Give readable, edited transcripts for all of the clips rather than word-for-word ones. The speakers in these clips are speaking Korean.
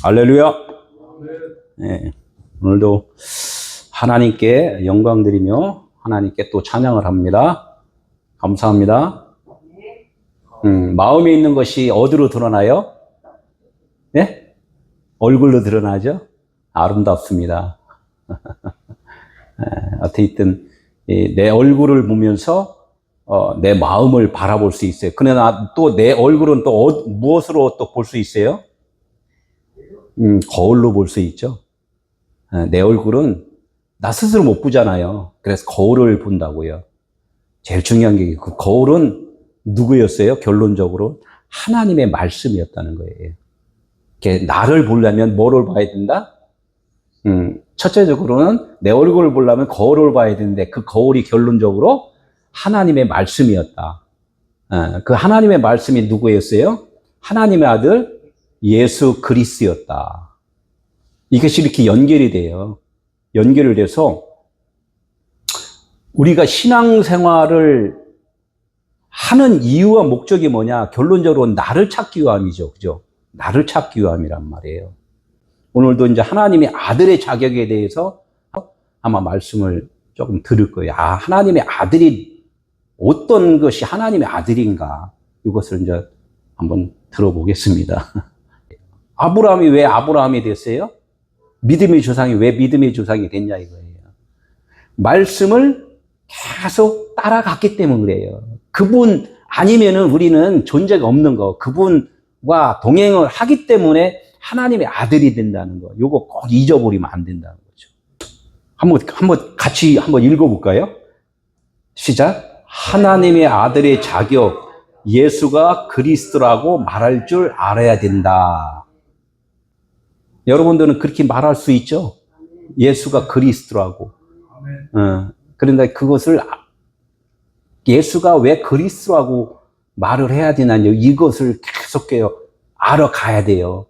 할렐루야. 네, 오늘도 하나님께 영광 드리며 하나님께 또 찬양을 합니다. 감사합니다. 마음에 있는 것이 어디로 드러나요? 네? 얼굴로 드러나죠? 아름답습니다. 어떻든 내 얼굴을 보면서 내 마음을 바라볼 수 있어요. 그러나 또 내 얼굴은 또 무엇으로 또 볼 수 있어요? 거울로 볼 수 있죠. 내 얼굴은 나 스스로 못 보잖아요. 그래서 거울을 본다고요. 제일 중요한 게 그 거울은 누구였어요? 결론적으로 하나님의 말씀이었다는 거예요. 나를 보려면 뭐를 봐야 된다? 첫째적으로는 내 얼굴을 보려면 거울을 봐야 되는데 그 거울이 결론적으로 하나님의 말씀이었다. 그 하나님의 말씀이 누구였어요? 하나님의 아들 예수 그리스도였다. 이것이 이렇게 연결이 돼요. 연결이 돼서 우리가 신앙생활을 하는 이유와 목적이 뭐냐? 결론적으로 나를 찾기 위함이죠. 그죠? 나를 찾기 위함이란 말이에요. 오늘도 이제 하나님의 아들의 자격에 대해서 아마 말씀을 조금 들을 거예요. 하나님의 아들이 어떤 것이 하나님의 아들인가? 이것을 이제 한번 들어보겠습니다. 아브라함이 왜 아브라함이 됐어요? 믿음의 조상이 왜 믿음의 조상이 됐냐 이거예요. 말씀을 계속 따라갔기 때문에 그래요. 그분 아니면은 우리는 존재가 없는 거. 그분과 동행을 하기 때문에 하나님의 아들이 된다는 거. 요거 꼭 잊어버리면 안 된다는 거죠. 한번 같이 한번 읽어볼까요? 시작. 하나님의 아들의 자격, 예수가 그리스도라고 말할 줄 알아야 된다. 여러분들은 그렇게 말할 수 있죠? 예수가 그리스도라고. 그런데 그것을 예수가 왜 그리스도라고 말을 해야 되냐요? 이것을 계속 알아가야 돼요.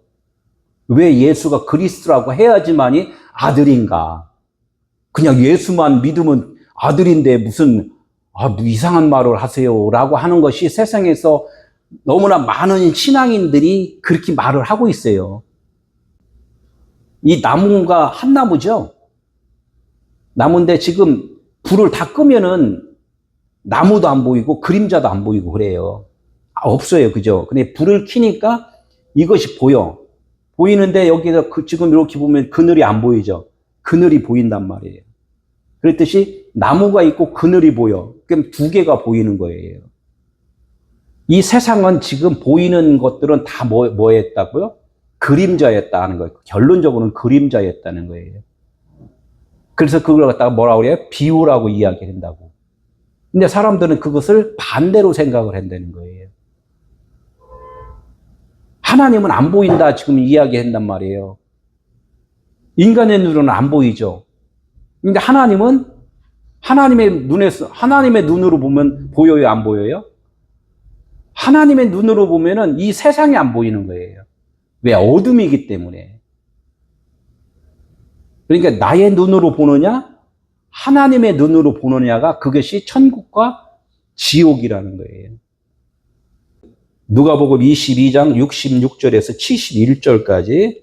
왜 예수가 그리스도라고 해야지만이 아들인가? 그냥 예수만 믿으면 아들인데 무슨 이상한 말을 하세요라고 하는 것이 세상에서 너무나 많은 신앙인들이 그렇게 말을 하고 있어요. 이 나무가 한 나무죠. 나무인데 지금 불을 다 끄면은 나무도 안 보이고 그림자도 안 보이고 그래요. 없어요. 그죠? 근데 불을 켜니까 이것이 보여. 보이는데 여기서 지금 이렇게 보면 그늘이 안 보이죠. 그늘이 보인단 말이에요. 그랬듯이 나무가 있고 그늘이 보여. 그럼 두 개가 보이는 거예요. 이 세상은 지금 보이는 것들은 다 뭐였다고요? 그림자였다는 거예요. 결론적으로는 그림자였다는 거예요. 그래서 그걸 갖다가 뭐라고 그래요? 비유라고 이야기한다고. 근데 사람들은 그것을 반대로 생각을 한다는 거예요. 하나님은 안 보인다 지금 이야기한단 말이에요. 인간의 눈으로는 안 보이죠. 근데 하나님은 하나님의 눈으로 보면 보여요, 안 보여요? 하나님의 눈으로 보면은 이 세상이 안 보이는 거예요. 왜? 어둠이기 때문에. 그러니까 나의 눈으로 보느냐, 하나님의 눈으로 보느냐가 그것이 천국과 지옥이라는 거예요. 누가복음 22장 66절에서 71절까지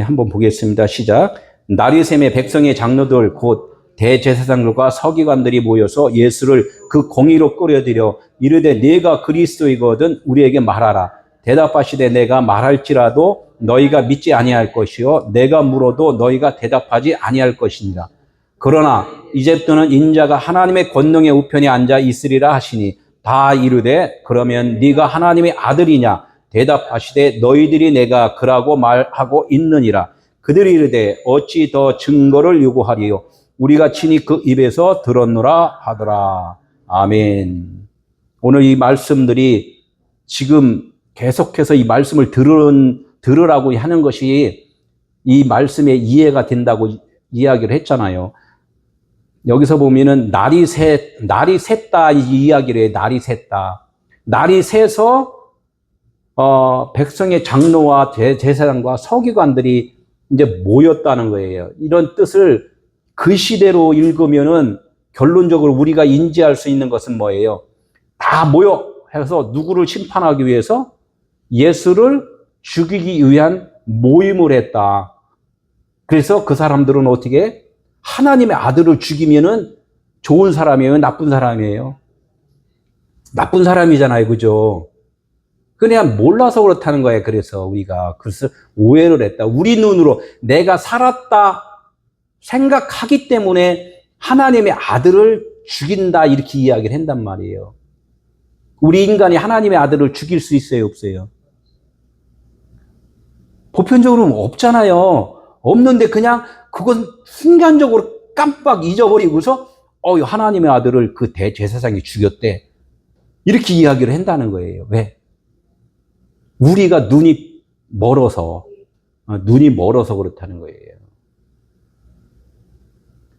한번 보겠습니다. 시작. 나리샘의 백성의 장로들 곧 대제사장들과 서기관들이 모여서 예수를 그 공의로 끌어들여 이르되 네가 그리스도이거든 우리에게 말하라. 대답하시되 내가 말할지라도 너희가 믿지 아니할 것이요 내가 물어도 너희가 대답하지 아니할 것이니라. 그러나 이제부터는 인자가 하나님의 권능의 우편에 앉아 있으리라 하시니 다 이르되 그러면 네가 하나님의 아들이냐? 대답하시되 너희들이 내가 그라고 말하고 있느니라. 그들이 이르되 어찌 더 증거를 요구하리요? 우리가 친히 그 입에서 들었노라 하더라. 아멘. 오늘 이 말씀들이 지금 계속해서 이 말씀을 들으라고 하는 것이 이 말씀의 이해가 된다고 이야기를 했잖아요. 여기서 보면은 날이 샜다 이 이야기를 해요. 날이 샜다. 날이 새서 백성의 장로와 제사장과 서기관들이 이제 모였다는 거예요. 이런 뜻을 그 시대로 읽으면은 결론적으로 우리가 인지할 수 있는 것은 뭐예요? 다 모여 해서 누구를 심판하기 위해서 예수를 죽이기 위한 모임을 했다. 그래서 그 사람들은 어떻게? 하나님의 아들을 죽이면은 좋은 사람이에요? 나쁜 사람이에요? 나쁜 사람이잖아요. 그죠? 그냥 몰라서 그렇다는 거예요. 그래서 우리가 그래서 오해를 했다. 우리 눈으로 내가 살았다 생각하기 때문에 하나님의 아들을 죽인다 이렇게 이야기를 한단 말이에요. 우리 인간이 하나님의 아들을 죽일 수 있어요? 없어요? 보편적으로는 없잖아요. 없는데 그냥 그건 순간적으로 깜빡 잊어버리고서 하나님의 아들을 그 대제사장이 죽였대. 이렇게 이야기를 한다는 거예요. 왜? 우리가 눈이 멀어서 그렇다는 거예요.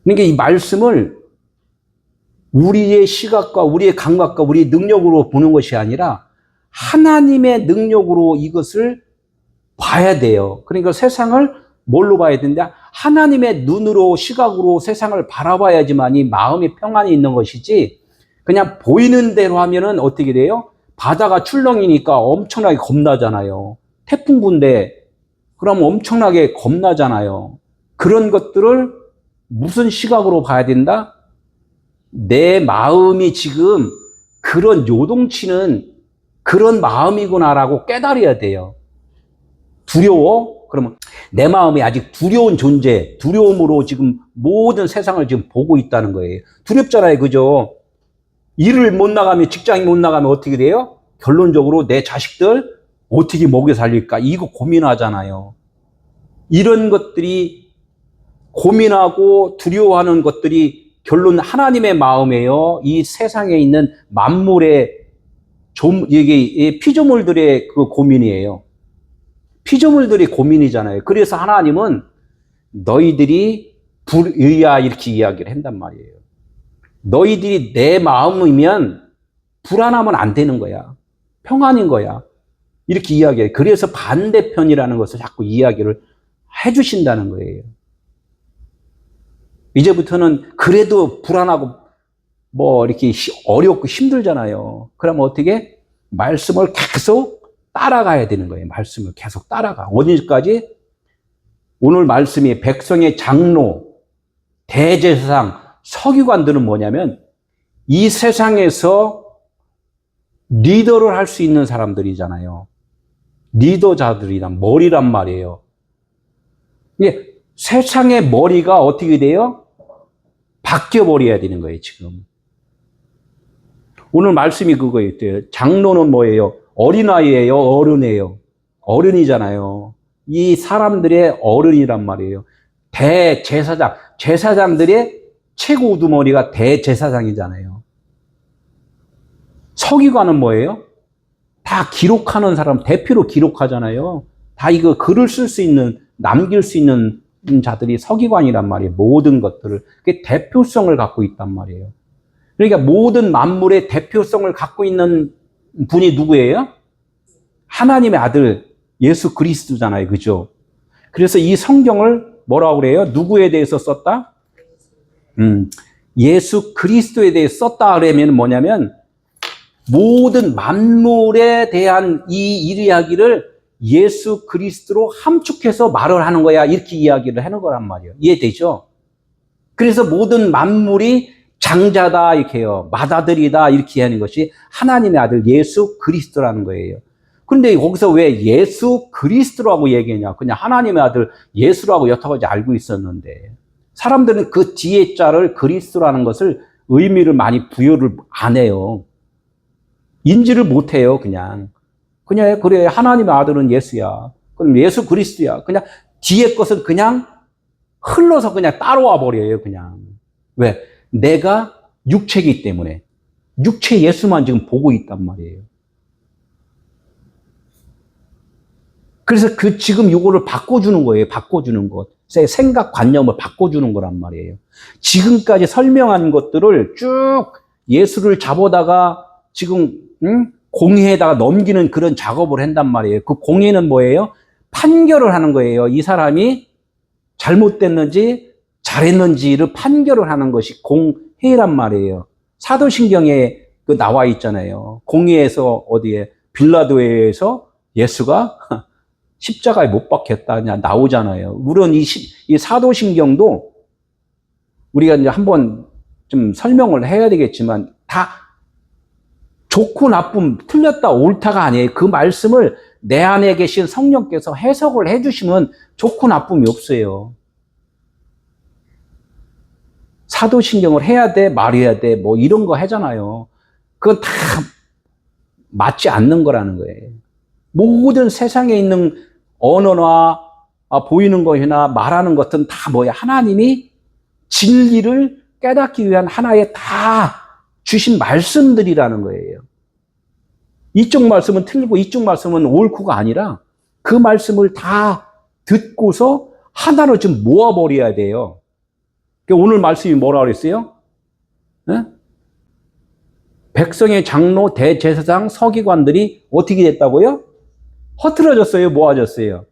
그러니까 이 말씀을 우리의 시각과 우리의 감각과 우리의 능력으로 보는 것이 아니라 하나님의 능력으로 이것을 봐야 돼요. 그러니까 세상을 뭘로 봐야 된다? 하나님의 눈으로 시각으로 세상을 바라봐야지만이 마음이 평안이 있는 것이지 그냥 보이는 대로 하면은 어떻게 돼요? 바다가 출렁이니까 엄청나게 겁나잖아요. 태풍 분대 그럼 엄청나게 겁나잖아요. 그런 것들을 무슨 시각으로 봐야 된다? 내 마음이 지금 그런 요동치는 그런 마음이구나라고 깨달아야 돼요. 두려워? 그러면 내 마음이 아직 두려운 존재, 두려움으로 지금 모든 세상을 지금 보고 있다는 거예요. 두렵잖아요. 그죠? 일을 못 나가면, 직장에 못 나가면 어떻게 돼요? 결론적으로 내 자식들 어떻게 먹여 살릴까? 이거 고민하잖아요. 이런 것들이 고민하고 두려워하는 것들이 결론 하나님의 마음이에요. 이 세상에 있는 만물의 이게 피조물들의 그 고민이에요. 피조물들의 고민이잖아요. 그래서 하나님은 너희들이 불의야 이렇게 이야기를 한단 말이에요. 너희들이 내 마음이면 불안하면 안 되는 거야. 평안인 거야. 이렇게 이야기해요. 그래서 반대편이라는 것을 자꾸 이야기를 해주신다는 거예요. 이제부터는 그래도 불안하고 이렇게 어렵고 힘들잖아요. 그러면 어떻게? 말씀을 계속 따라가야 되는 거예요. 말씀을 계속 따라가. 어디까지? 오늘 말씀이 백성의 장로, 대제사장, 서기관들은 뭐냐면 이 세상에서 리더를 할 수 있는 사람들이잖아요. 리더자들이란 머리란 말이에요. 이게 세상의 머리가 어떻게 돼요? 바뀌어버려야 되는 거예요, 지금. 오늘 말씀이 그거예요. 장로는 뭐예요? 어린아이예요? 어른이에요? 어른이잖아요. 이 사람들의 어른이란 말이에요. 대제사장, 제사장들의 최고 우두머리가 대제사장이잖아요. 서기관은 뭐예요? 다 기록하는 사람, 대표로 기록하잖아요. 다 이거 글을 쓸 수 있는, 남길 수 있는 자들이 서기관이란 말이에요. 모든 것들을. 그게 대표성을 갖고 있단 말이에요. 그러니까 모든 만물의 대표성을 갖고 있는 분이 누구예요? 하나님의 아들 예수 그리스도잖아요. 그죠? 그래서 이 성경을 뭐라고 그래요? 누구에 대해서 썼다? 예수 그리스도에 대해서 썼다 그러면 뭐냐면 모든 만물에 대한 이 이야기를 예수 그리스도로 함축해서 말을 하는 거야. 이렇게 이야기를 하는 거란 말이에요. 이해되죠? 그래서 모든 만물이 장자다 이렇게 해요. 맏아들이다 이렇게 하는 것이 하나님의 아들 예수 그리스도라는 거예요. 그런데 거기서 왜 예수 그리스도라고 얘기하냐? 그냥 하나님의 아들 예수라고 여태까지 알고 있었는데 사람들은 그 뒤에 자를 그리스도라는 것을 의미를 많이 부여를 안 해요. 인지를 못 해요. 그냥 그래 하나님의 아들은 예수야. 그럼 예수 그리스도야. 그냥 뒤에 것은 그냥 흘러서 그냥 따라와 버려요. 그냥 왜? 내가 육체이기 때문에 육체 예수만 지금 보고 있단 말이에요. 그래서 지금 요거를 바꿔주는 거예요. 바꿔주는 것. 생각관념을 바꿔주는 거란 말이에요. 지금까지 설명한 것들을 쭉 예수를 잡아다가 지금, 공회에다가 넘기는 그런 작업을 한단 말이에요. 그 공회는 뭐예요? 판결을 하는 거예요. 이 사람이 잘못됐는지, 잘했는지를 판결을 하는 것이 해란 말이에요. 사도신경에 그 나와 있잖아요. 공의에서 어디에 빌라도에서 예수가 십자가에 못 박혔다 나오잖아요. 물론 이 사도신경도 우리가 이제 한번 좀 설명을 해야 되겠지만 다 좋고 나쁨, 틀렸다 옳다가 아니에요. 그 말씀을 내 안에 계신 성령께서 해석을 해주시면 좋고 나쁨이 없어요. 사도신경을 해야 돼, 말해야 돼, 뭐 이런 거 하잖아요. 그건 다 맞지 않는 거라는 거예요. 모든 세상에 있는 언어나 보이는 것이나 말하는 것은 다 뭐야? 하나님이 진리를 깨닫기 위한 하나의 다 주신 말씀들이라는 거예요. 이쪽 말씀은 틀리고 이쪽 말씀은 옳고가 아니라 그 말씀을 다 듣고서 하나로 좀 모아버려야 돼요. 오늘 말씀이 뭐라 그랬어요? 네? 백성의 장로, 대제사장, 서기관들이 어떻게 됐다고요? 허틀어졌어요? 모아졌어요?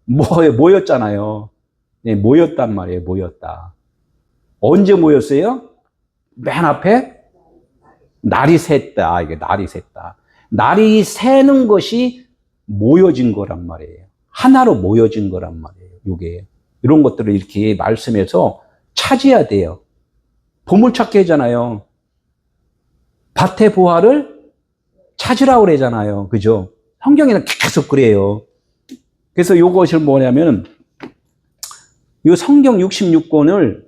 모였잖아요. 네, 모였단 말이에요. 모였다. 언제 모였어요? 맨 앞에 날이 샜다. 이게 날이 샜다. 날이 새는 것이 모여진 거란 말이에요. 하나로 모여진 거란 말이에요. 요게 이런 것들을 이렇게 말씀에서 찾아야 돼요. 보물찾기 하잖아요. 밭의 보화를 찾으라고 그러잖아요. 그죠? 성경에는 계속 그래요. 그래서 요것을 뭐냐면 요 성경 66권을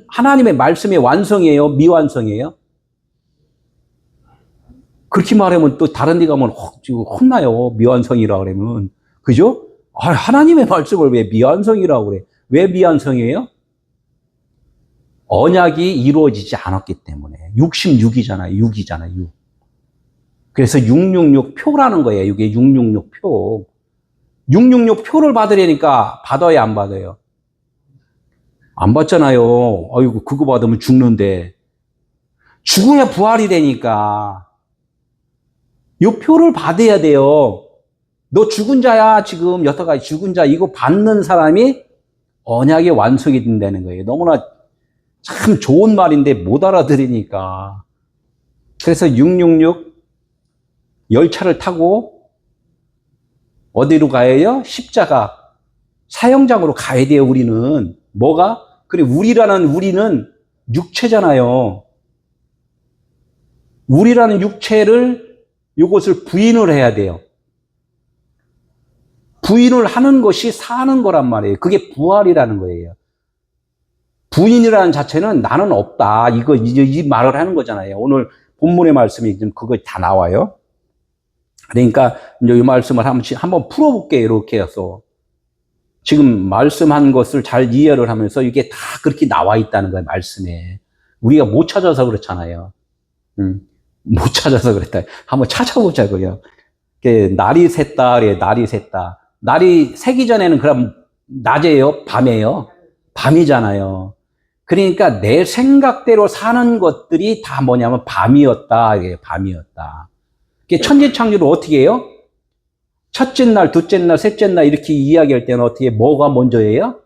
하나님의 말씀의 완성이에요? 미완성이에요? 그렇게 말하면 또 다른 데 가면 혼나요. 미완성이라고 그러면. 그죠? 하나님의 말씀을 왜 미완성이라고 그래? 왜 미완성이에요? 언약이 이루어지지 않았기 때문에. 66이잖아요. 6이잖아요. 6. 그래서 666 표라는 거예요. 이게 666 표. 666 표를 받으려니까 받아야 안 받아요? 안 받잖아요. 아이고, 그거 받으면 죽는데. 죽어야 부활이 되니까. 이 표를 받아야 돼요. 너 죽은 자야, 지금 여태까지 죽은 자, 이거 받는 사람이 언약의 완성이 된다는 거예요. 너무나 참 좋은 말인데 못 알아들으니까. 그래서 666 열차를 타고 어디로 가야 해요? 십자가 사형장으로 가야 돼요. 우리는 뭐가? 그래, 우리는 육체잖아요. 우리라는 육체를 이것을 부인을 해야 돼요. 부인을 하는 것이 사는 거란 말이에요. 그게 부활이라는 거예요. 부인이라는 자체는 나는 없다. 이 말을 하는 거잖아요. 오늘 본문의 말씀이 좀 그거 다 나와요. 그러니까 이제 이 말씀을 한번 풀어볼게요. 이렇게 해서. 지금 말씀한 것을 잘 이해를 하면서 이게 다 그렇게 나와 있다는 거예요. 말씀에. 우리가 못 찾아서 그렇잖아요. 못 찾아서 그랬다. 한번 찾아보자고요. 날이 샜다. 그래, 날이 샜다. 날이 새기 전에는 그럼 낮이에요? 밤이에요? 밤이잖아요. 그러니까 내 생각대로 사는 것들이 다 뭐냐면 밤이었다. 이게 밤이었다. 천지창조를 어떻게 해요? 첫째 날, 둘째 날, 셋째 날 이렇게 이야기할 때는 어떻게 뭐가 먼저예요?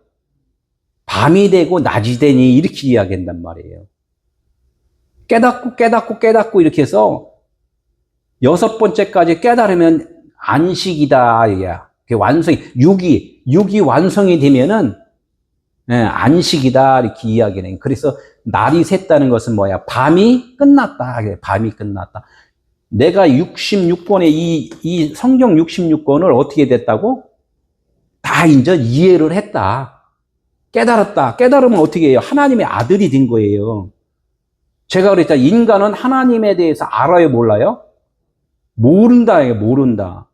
밤이 되고 낮이 되니 이렇게 이야기한단 말이에요. 깨닫고 이렇게 해서 여섯 번째까지 깨달으면 안식이다. 이게 완성이, 육이 완성이 되면은 안식이다. 이렇게 이야기는. 그래서 날이 샜다는 것은 뭐야? 밤이 끝났다. 밤이 끝났다. 내가 66권의 이 성경 66권을 어떻게 됐다고? 다 이제 이해를 했다. 깨달았다. 깨달으면 어떻게 해요? 하나님의 아들이 된 거예요. 제가 그랬잖아요. 인간은 하나님에 대해서 알아요? 몰라요? 모른다. 모른다.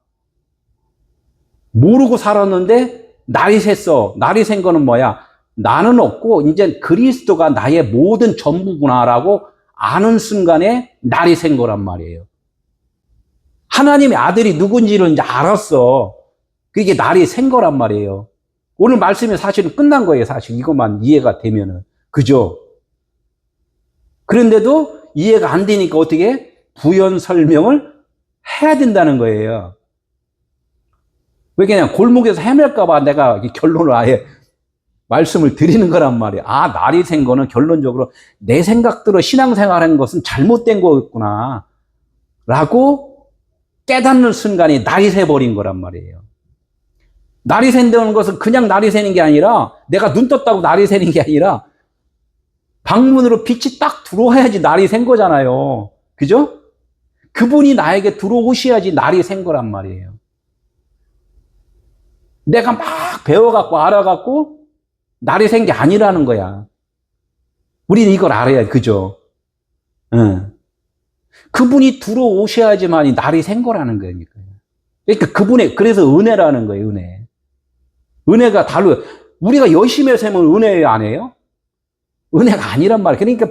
모르고 살았는데 날이 샜어. 날이 샌 거는 뭐야? 나는 없고 이제 그리스도가 나의 모든 전부구나라고 아는 순간에 날이 샌 거란 말이에요. 하나님의 아들이 누군지를 이제 알았어. 그게 날이 샌 거란 말이에요. 오늘 말씀이 사실은 끝난 거예요. 사실 이것만 이해가 되면은. 그죠? 그런데도 이해가 안 되니까 어떻게? 부연 설명을 해야 된다는 거예요. 왜 그냥 골목에서 헤맬까봐 내가 결론을 아예 말씀을 드리는 거란 말이에요. 아, 날이 샌 거는 결론적으로 내 생각대로 신앙생활하는 것은 잘못된 거였구나. 라고 깨닫는 순간에 날이 새버린 거란 말이에요. 날이 샌다는 것은 그냥 날이 새는 게 아니라 내가 눈 떴다고 날이 새는 게 아니라 방문으로 빛이 딱 들어와야지 날이 샌 거잖아요. 그죠? 그분이 나에게 들어오셔야지 날이 샌 거란 말이에요. 내가 막 배워갖고 알아갖고 날이 샌 게 아니라는 거야. 우리는 이걸 알아야, 그죠? 응. 그분이 들어오셔야지만이 날이 샌 거라는 거니까요. 그러니까 그래서 은혜라는 거예요, 은혜. 은혜가 달라요. 우리가 열심히 해서 하면 은혜 안 해요? 은혜가 아니란 말이에요. 그러니까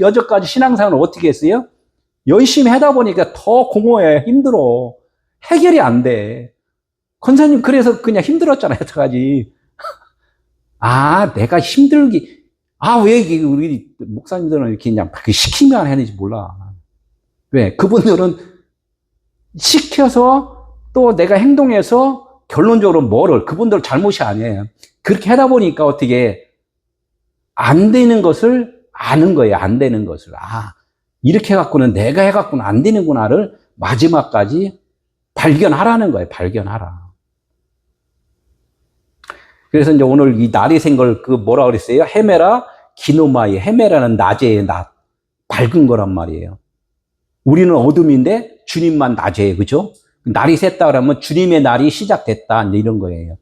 여태까지 신앙생활을 어떻게 했어요? 열심히 하다 보니까 더 공허해, 힘들어. 해결이 안 돼. 권사님 그래서 그냥 힘들었잖아요, 여태까지. 아, 내가 힘들기. 아, 왜 우리 목사님들은 이렇게 그냥 시키면 하는지 몰라. 왜? 그분들은 시켜서 또 내가 행동해서 결론적으로 그분들 잘못이 아니에요. 그렇게 하다 보니까 어떻게 안 되는 것을 아는 거예요. 안 되는 것을. 아, 이렇게 해갖고는 내가 해갖고는 안 되는구나를 마지막까지 발견하라는 거예요. 발견하라. 그래서 이제 오늘 이 날이 샌 걸 뭐라 그랬어요? 헤메라 기노마이. 헤메라는 낮의 낮. 밝은 거란 말이에요. 우리는 어둠인데 주님만 낮에, 그죠? 날이 샜다 그러면 주님의 날이 시작됐다. 이런 거예요.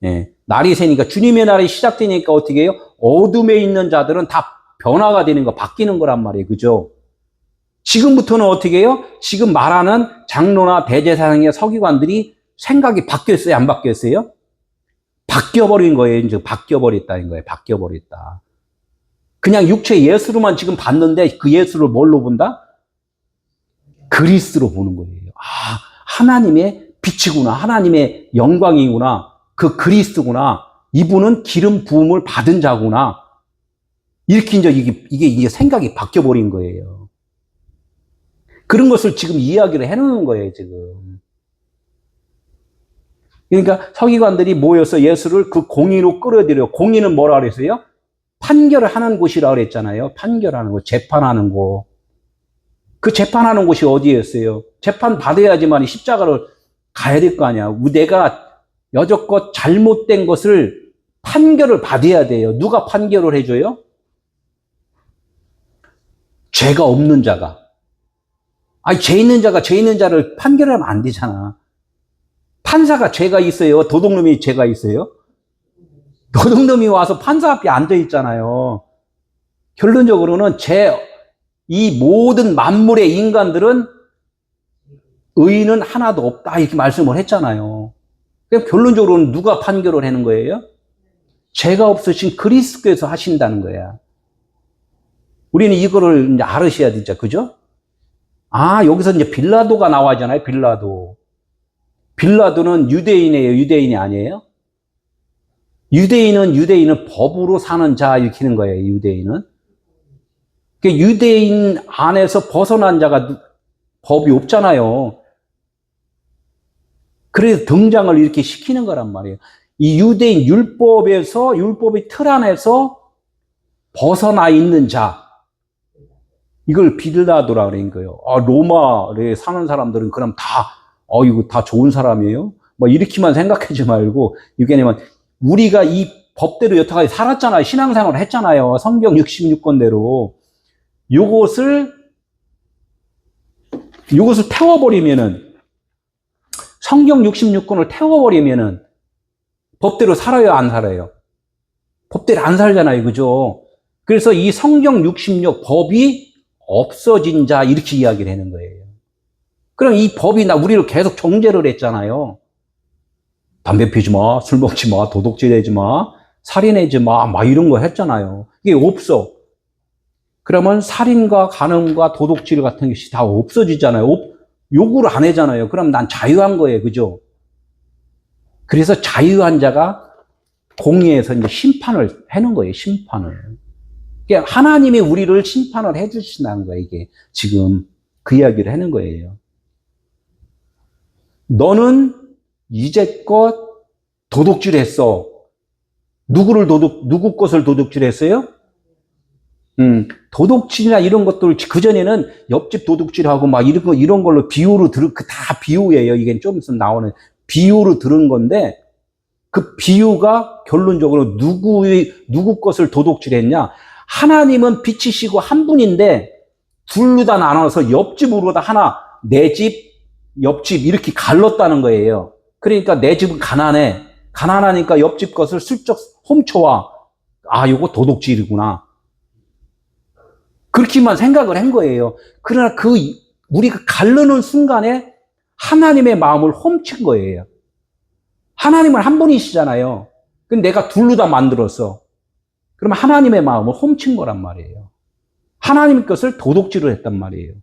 예. 날이 새니까 주님의 날이 시작되니까 어떻게 해요? 어둠에 있는 자들은 다 변화가 되는 거, 바뀌는 거란 말이에요. 그죠? 지금부터는 어떻게 해요? 지금 말하는 장로나 대제사장의 서기관들이 생각이 바뀌었어요? 안 바뀌었어요? 바뀌어버린 거예요. 이제 바뀌어버렸다는 거예요. 바뀌어버렸다. 그냥 육체 예수로만 지금 봤는데 그 예수를 뭘로 본다? 그리스도로 보는 거예요. 아, 하나님의 빛이구나. 하나님의 영광이구나. 그 그리스도구나. 이분은 기름 부음을 받은 자구나. 이렇게 이제 이게 생각이 바뀌어버린 거예요. 그런 것을 지금 이야기를 해놓는 거예요, 지금. 그러니까 서기관들이 모여서 예수를 그 공의로 끌어들여. 공의는 뭐라 그랬어요? 판결을 하는 곳이라 그랬잖아요. 판결하는 곳, 재판하는 곳. 그 재판하는 곳이 어디였어요? 재판 받아야지만 십자가를 가야 될 거 아니야. 내가 여태껏 잘못된 것을 판결을 받아야 돼요. 누가 판결을 해줘요? 죄가 없는 자가. 아니, 죄 있는 자가 죄 있는 자를 판결하면 안 되잖아. 판사가 죄가 있어요? 도둑놈이 죄가 있어요? 도둑놈이 와서 판사 앞에 앉아 있잖아요. 결론적으로는 이 모든 만물의 인간들은 의인은 하나도 없다. 이렇게 말씀을 했잖아요. 그럼 결론적으로는 누가 판결을 하는 거예요? 죄가 없으신 그리스도께서 하신다는 거야. 우리는 이거를 이제 알으셔야 되죠. 그죠? 아, 여기서 이제 빌라도가 나와잖아요. 빌라도. 빌라도는 유대인이에요? 유대인이 아니에요? 유대인은 법으로 사는 자, 이렇게 하는 거예요. 유대인은. 유대인 안에서 벗어난 자가 법이 없잖아요. 그래서 등장을 이렇게 시키는 거란 말이에요. 이 유대인 율법의 틀 안에서 벗어나 있는 자, 이걸 빌라도라 그러는 거예요. 아, 로마에 사는 사람들은 그럼 이거 다 좋은 사람이에요? 뭐 이렇게만 생각하지 말고, 이게 아니면 우리가 이 법대로 여태까지 살았잖아요. 신앙생활을 했잖아요. 성경 66권대로. 요것을 태워버리면은, 성경 66권을 태워버리면은, 법대로 살아요, 안 살아요? 법대로 안 살잖아요, 그죠? 그래서 이 성경 66 법이 없어진 자, 이렇게 이야기를 하는 거예요. 그럼 이 법이 우리를 계속 정죄를 했잖아요. 담배 피지 마, 술 먹지 마, 도둑질하지 마, 살인하지 마, 막 이런 거 했잖아요. 이게 없어. 그러면 살인과 간음과 도둑질 같은 것이 다 없어지잖아요. 요구를 안 하잖아요. 그럼 난 자유한 거예요. 그죠? 그래서 자유한 자가 공의에서 이제 심판을 해놓은 거예요. 심판을. 그러니까 하나님이 우리를 심판을 해주신다는 거예요. 이게 지금 그 이야기를 하는 거예요. 너는 이제껏 도둑질했어. 누구 것을 도둑질했어요? 도둑질이나 이런 것들, 그전에는 옆집 도둑질하고 막 이런 걸로 비유로 다 비유예요. 이게 좀 있으면 나오는 비유로 들은 건데, 그 비유가 결론적으로 누구 것을 도둑질했냐? 하나님은 빛이시고 한 분인데, 둘로 다 나눠서 옆집으로 다 하나, 내 집, 옆집 이렇게 갈랐다는 거예요. 그러니까 내 집은 가난해. 가난하니까 옆집 것을 슬쩍 훔쳐와. 아, 요거 도둑질이구나. 그렇게만 생각을 한 거예요. 그러나 우리가 가르는 순간에 하나님의 마음을 훔친 거예요. 하나님은 한 분이시잖아요. 근데 내가 둘로 다 만들었어. 그러면 하나님의 마음을 훔친 거란 말이에요. 하나님 것을 도둑질을 했단 말이에요.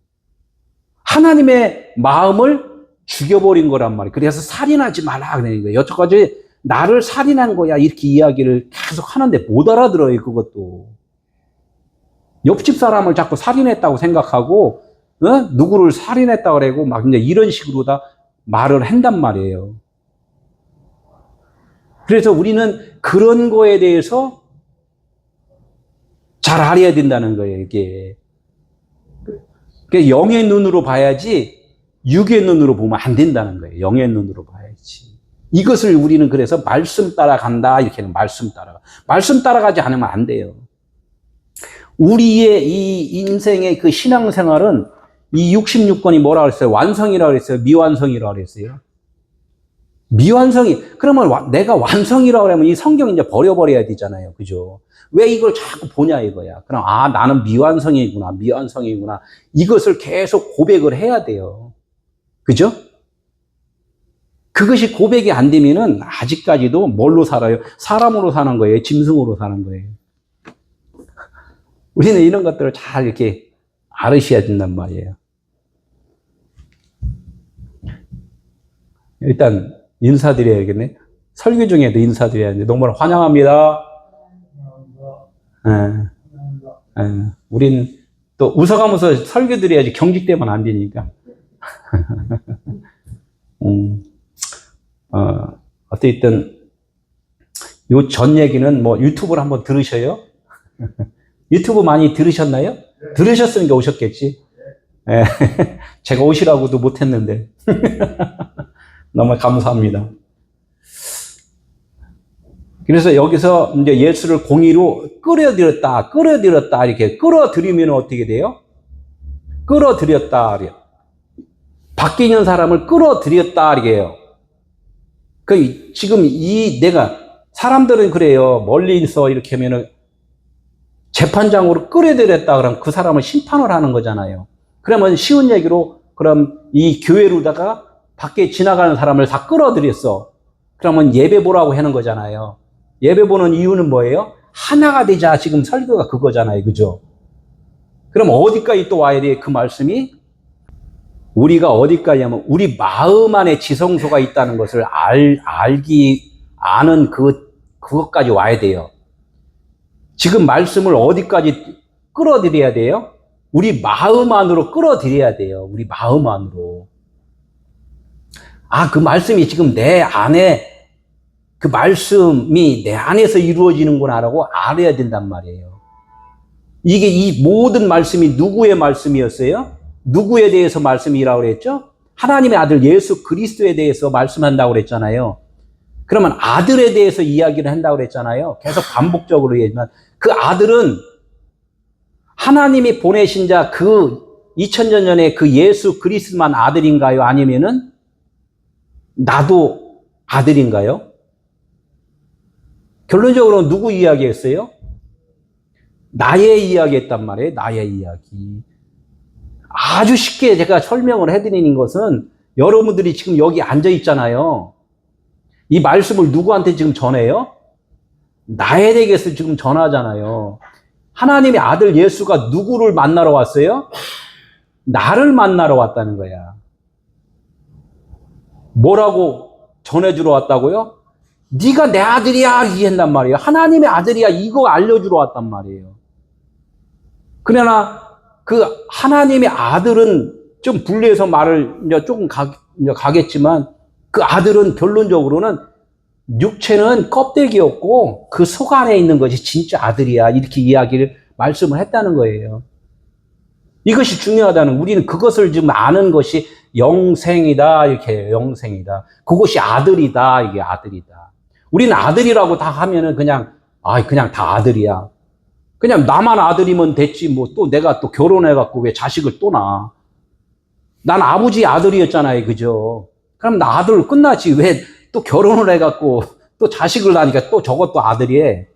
하나님의 마음을 죽여버린 거란 말이에요. 그래서 살인하지 말라 그러는 거예요. 여태까지 나를 살인한 거야 이렇게 이야기를 계속 하는데 못 알아들어요. 그것도. 옆집 사람을 자꾸 살인했다고 생각하고, 누구를 살인했다고 그러고, 막 이제 이런 식으로 다 말을 한단 말이에요. 그래서 우리는 그런 거에 대해서 잘 알아야 된다는 거예요, 이게. 영의 눈으로 봐야지, 육의 눈으로 보면 안 된다는 거예요. 영의 눈으로 봐야지. 이것을 우리는 그래서 말씀 따라간다, 이렇게는 말씀 따라가지 않으면 안 돼요. 우리의 이 인생의 그 신앙생활은 이 66권이 뭐라 그랬어요? 완성이라고 그랬어요? 미완성이라고 그랬어요? 미완성이, 그러면 내가 완성이라고 하면 이 성경 이제 버려버려야 되잖아요. 그죠? 왜 이걸 자꾸 보냐 이거야. 그럼, 아, 나는 미완성이구나. 이것을 계속 고백을 해야 돼요. 그죠? 그것이 고백이 안 되면은 아직까지도 뭘로 살아요? 사람으로 사는 거예요? 짐승으로 사는 거예요? 우리는 이런 것들을 잘 이렇게 알으셔야 된단 말이에요. 일단 인사드려야겠네. 설교 중에도 인사드려야 하는데 너무 환영합니다. 우린 또 웃어가면서 설교 드려야지 경직되면 안 되니까. 어쨌든 요 전 얘기는 뭐 유튜브를 한번 들으셔요? 유튜브 많이 들으셨나요? 네. 들으셨으니까 오셨겠지. 네. 제가 오시라고도 못했는데. 너무 감사합니다. 그래서 여기서 이제 예수를 공의로 끌어들였다, 이렇게 끌어들이면 어떻게 돼요? 끌어들였다. 밖에 있는 사람을 끌어들였다, 이게요. 지금 내가, 사람들은 그래요. 멀리서 이렇게 하면은 재판장으로 끌어들였다 그러면 그 사람을 심판을 하는 거잖아요. 그러면 쉬운 얘기로, 그럼 이 교회로다가 밖에 지나가는 사람을 다 끌어들였어. 그러면 예배 보라고 하는 거잖아요. 예배 보는 이유는 뭐예요? 하나가 되자. 지금 설교가 그거잖아요. 그죠? 그럼 어디까지 또 와야 돼? 그 말씀이? 우리가 어디까지 하면 우리 마음 안에 지성소가 있다는 것을 아는 그것까지 와야 돼요. 지금 말씀을 어디까지 끌어들여야 돼요? 우리 마음 안으로 끌어들여야 돼요. 우리 마음 안으로. 아, 그 말씀이 지금 내 안에, 그 말씀이 내 안에서 이루어지는구나라고 알아야 된단 말이에요. 이게 이 모든 말씀이 누구의 말씀이었어요? 누구에 대해서 말씀이라고 그랬죠? 하나님의 아들 예수 그리스도에 대해서 말씀한다고 그랬잖아요. 그러면 아들에 대해서 이야기를 한다고 그랬잖아요. 계속 반복적으로 얘기하지만 그 아들은 하나님이 보내신 자 그 2000년 전에 그 예수 그리스도만 아들인가요? 아니면은 나도 아들인가요? 결론적으로 누구 이야기했어요? 나의 이야기 했단 말이에요. 나의 이야기. 아주 쉽게 제가 설명을 해드리는 것은 여러분들이 지금 여기 앉아 있잖아요. 이 말씀을 누구한테 지금 전해요? 나에게서 지금 전하잖아요. 하나님의 아들 예수가 누구를 만나러 왔어요? 나를 만나러 왔다는 거야. 뭐라고 전해주러 왔다고요? 네가 내 아들이야 이 한단 말이에요. 하나님의 아들이야 이거 알려주러 왔단 말이에요. 그러나 그 하나님의 아들은 좀 분리해서 말을 이제 조금 가겠지만 그 아들은 결론적으로는 육체는 껍데기였고 그 속 안에 있는 것이 진짜 아들이야. 이렇게 이야기를 말씀을 했다는 거예요. 이것이 중요하다는, 우리는 그것을 좀 아는 것이 영생이다. 이렇게 영생이다. 그것이 아들이다. 이게 아들이다. 우리는 아들이라고 다 하면은 그냥 다 아들이야. 그냥 나만 아들이면 됐지. 뭐 또 내가 또 결혼해갖고 왜 자식을 또 낳아. 난 아버지 아들이었잖아요. 그죠? 그럼 나 아들 끝나지. 왜 또 결혼을 해갖고 또 자식을 낳으니까 또 저것도 아들이에.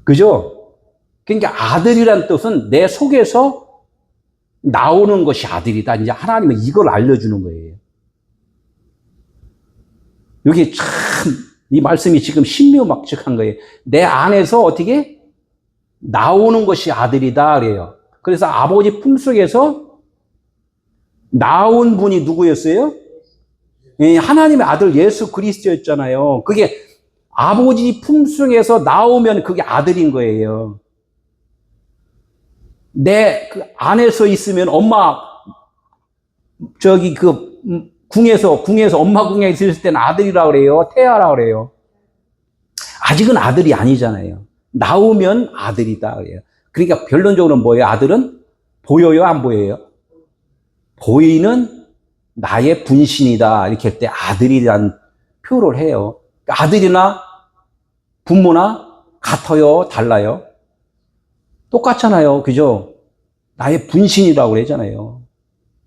그죠? 그러니까 아들이란 뜻은 내 속에서 나오는 것이 아들이다. 이제 하나님은 이걸 알려주는 거예요. 여기 참, 이 말씀이 지금 신묘막측한 거예요. 내 안에서 어떻게 나오는 것이 아들이다. 그래요. 그래서 아버지 품속에서 나온 분이 누구였어요? 하나님의 아들 예수 그리스도였잖아요. 그게 아버지 품속에서 나오면 그게 아들인 거예요. 내 그 안에서 있으면 엄마 궁에서 엄마 궁에 있을 때는 아들이라 그래요. 태아라 그래요. 아직은 아들이 아니잖아요. 나오면 아들이다 그래요. 그러니까 결론적으로 뭐예요? 아들은 보여요, 안 보여요? 보이는 나의 분신이다. 이렇게 할 때 아들이라는 표를 해요. 그러니까 아들이나 부모나 같아요, 달라요? 똑같잖아요. 그죠? 나의 분신이라고 그러잖아요.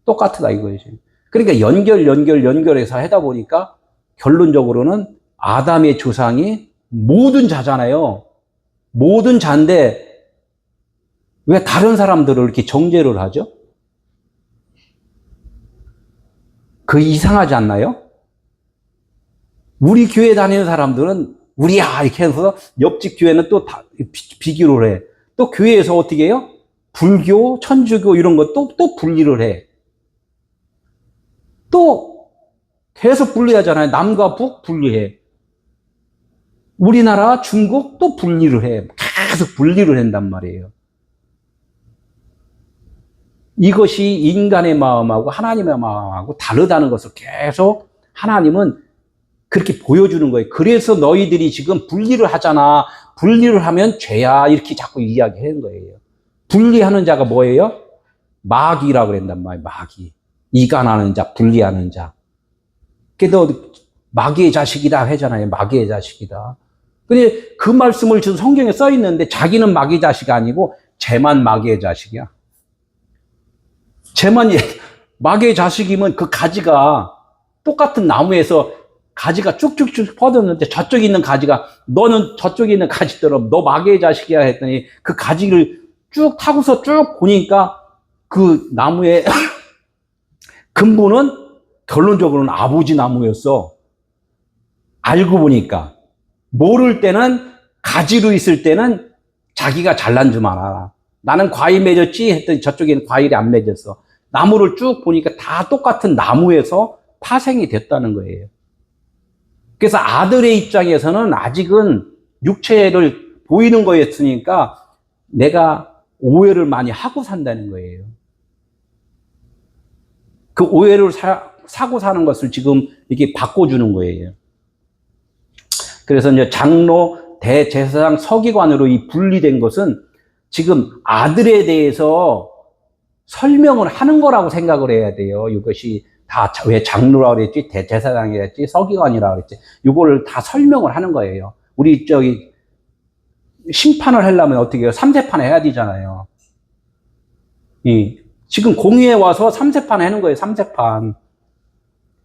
똑같다 이거죠. 그러니까 연결해서 하다 보니까 결론적으로는 아담의 조상이 모든 자잖아요. 모든 자인데 왜 다른 사람들을 이렇게 정죄를 하죠? 그 이상하지 않나요? 우리 교회 다니는 사람들은 우리야 이렇게 해서 옆집 교회는 또 다 비교를 해. 또 교회에서 어떻게 해요? 불교, 천주교 이런 것도 또 분리를 해. 또 계속 분리하잖아요. 남과 북 분리해. 우리나라, 중국 또 분리를 해. 계속 분리를 한단 말이에요. 이것이 인간의 마음하고 하나님의 마음하고 다르다는 것을 계속 하나님은 그렇게 보여주는 거예요. 그래서 너희들이 지금 분리를 하잖아. 분리를 하면 죄야. 이렇게 자꾸 이야기하는 거예요. 분리하는 자가 뭐예요? 마귀라고 그랬단 말이에요. 마귀. 이간하는 자, 분리하는 자. 그래도 마귀의 자식이다 하잖아요. 마귀의 자식이다. 근데 그 말씀을 지금 성경에 써 있는데 자기는 마귀 자식이 아니고 쟤만 마귀의 자식이야. 쟤만 마귀의 자식이면 그 가지가 똑같은 나무에서 가지가 쭉쭉쭉 뻗었는데 저쪽에 있는 가지가 너는 저쪽에 있는 가지처럼 너 마귀의 자식이야 했더니 그 가지를 쭉 타고서 쭉 보니까 그 나무의 근본은 결론적으로는 아버지 나무였어. 알고 보니까. 모를 때는 가지로 있을 때는 자기가 잘난 줄 알아. 나는 과일 맺었지 했더니 저쪽에는 과일이 안 맺었어. 나무를 쭉 보니까 다 똑같은 나무에서 파생이 됐다는 거예요. 그래서 아들의 입장에서는 아직은 육체를 보이는 거였으니까 내가 오해를 많이 하고 산다는 거예요. 그 오해를 사고 사는 것을 지금 이렇게 바꿔주는 거예요. 그래서 이제 장로, 대제사장, 서기관으로 이 분리된 것은 지금 아들에 대해서 설명을 하는 거라고 생각을 해야 돼요. 이것이 다 왜 장로라고 그랬지, 대제사장이라고 그랬지, 서기관이라고 그랬지. 이거를 다 설명을 하는 거예요. 우리 심판을 하려면 어떻게 해요? 3세판 해야 되잖아요. 지금 공의에 와서 3세판 하는 거예요. 3세판.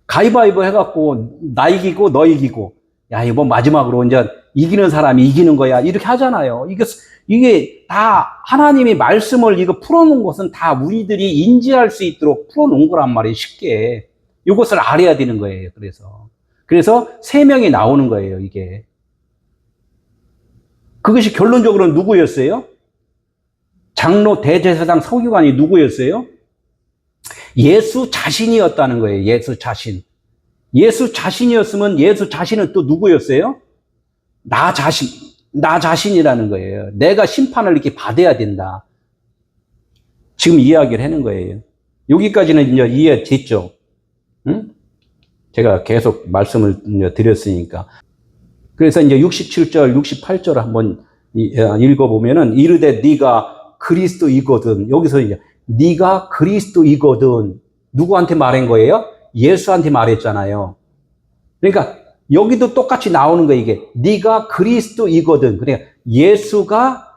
가위바위보 해갖고 나 이기고 너 이기고 야 이번 마지막으로 이제 이기는 사람이 이기는 거야 이렇게 하잖아요. 이게 다 하나님이 말씀을 이거 풀어놓은 것은 다 우리들이 인지할 수 있도록 풀어놓은 거란 말이에요. 쉽게 이것을 알아야 되는 거예요. 그래서 3명이 나오는 거예요. 이게 그것이 결론적으로 누구였어요? 장로, 대제사장, 서기관이 누구였어요? 예수 자신이었다는 거예요. 예수 자신. 예수 자신이었으면 예수 자신은 또 누구였어요? 나 자신이라는 거예요. 내가 심판을 이렇게 받아야 된다. 지금 이야기를 하는 거예요. 여기까지는 이제 이해됐죠? 응? 제가 계속 말씀을 드렸으니까. 그래서 이제 67절, 68절 한번 읽어보면은 이르되 네가 그리스도이거든. 여기서 이제 네가 그리스도이거든. 누구한테 말한 거예요? 예수한테 말했잖아요. 그러니까 여기도 똑같이 나오는 거예요. 이게 네가 그리스도이거든. 그러니까 예수가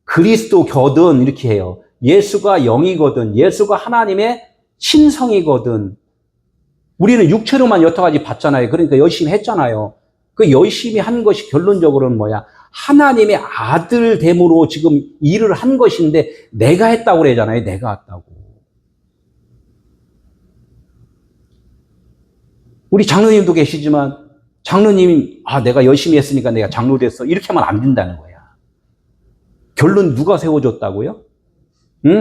그리스도거든 이렇게 해요. 예수가 영이거든. 예수가 하나님의 신성이거든. 우리는 육체로만 여태까지 봤잖아요. 그러니까 열심히 했잖아요. 그 열심히 한 것이 결론적으로는 뭐야? 하나님의 아들 됨으로 지금 일을 한 것인데 내가 했다고 그러잖아요. 내가 했다고. 우리 장로님도 계시지만 장로님이 내가 열심히 했으니까 내가 장로 됐어. 이렇게 하면 안 된다는 거야. 결론 누가 세워줬다고요?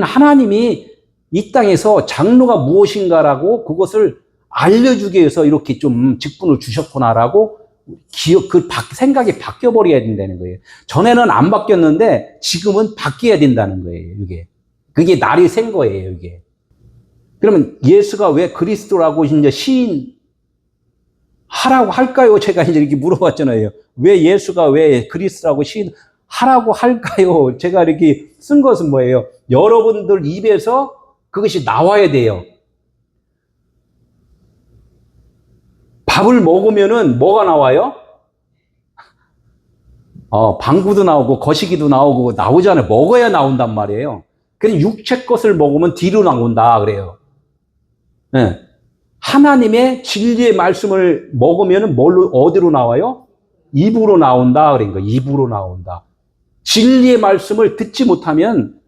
하나님이 이 땅에서 장로가 무엇인가라고 그것을 알려주기 위해서 이렇게 좀 직분을 주셨구나라고 생각이 바뀌어버려야 된다는 거예요. 전에는 안 바뀌었는데 지금은 바뀌어야 된다는 거예요. 그게 날이 샌 거예요. 이게. 그러면 예수가 왜 그리스도라고 이제 시인하라고 할까요? 제가 이제 이렇게 물어봤잖아요. 왜 예수가 왜 그리스도라고 시인하라고 할까요? 제가 이렇게 쓴 것은 뭐예요? 여러분들 입에서 그것이 나와야 돼요. 밥을 먹으면은 뭐가 나와요? 방구도 나오고 거시기도 나오고 나오잖아요. 먹어야 나온단 말이에요. 그냥 육체 것을 먹으면 뒤로 나온다 그래요. 네. 하나님의 진리의 말씀을 먹으면은 어디로 나와요? 입으로 나온다 그러니까 입으로 나온다. 진리의 말씀을 듣지 못하면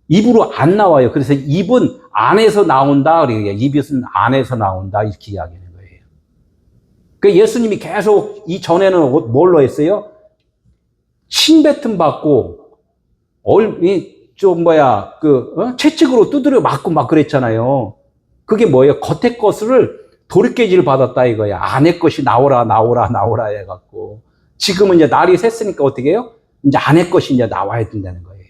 입으로 안 나와요. 그래서 입은 안에서 나온다 그러니까 입은 안에서 나온다 이렇게 이야기해요. 그 예수님이 계속 이전에는 뭘로 했어요? 침뱉음 받고, 채찍으로 두드려 맞고 막 그랬잖아요. 그게 뭐예요? 겉의 것을 도리깨질 받았다 이거야. 안의 것이 나오라 해갖고. 지금은 이제 날이 샜으니까 어떻게 해요? 이제 안의 것이 이제 나와야 된다는 거예요.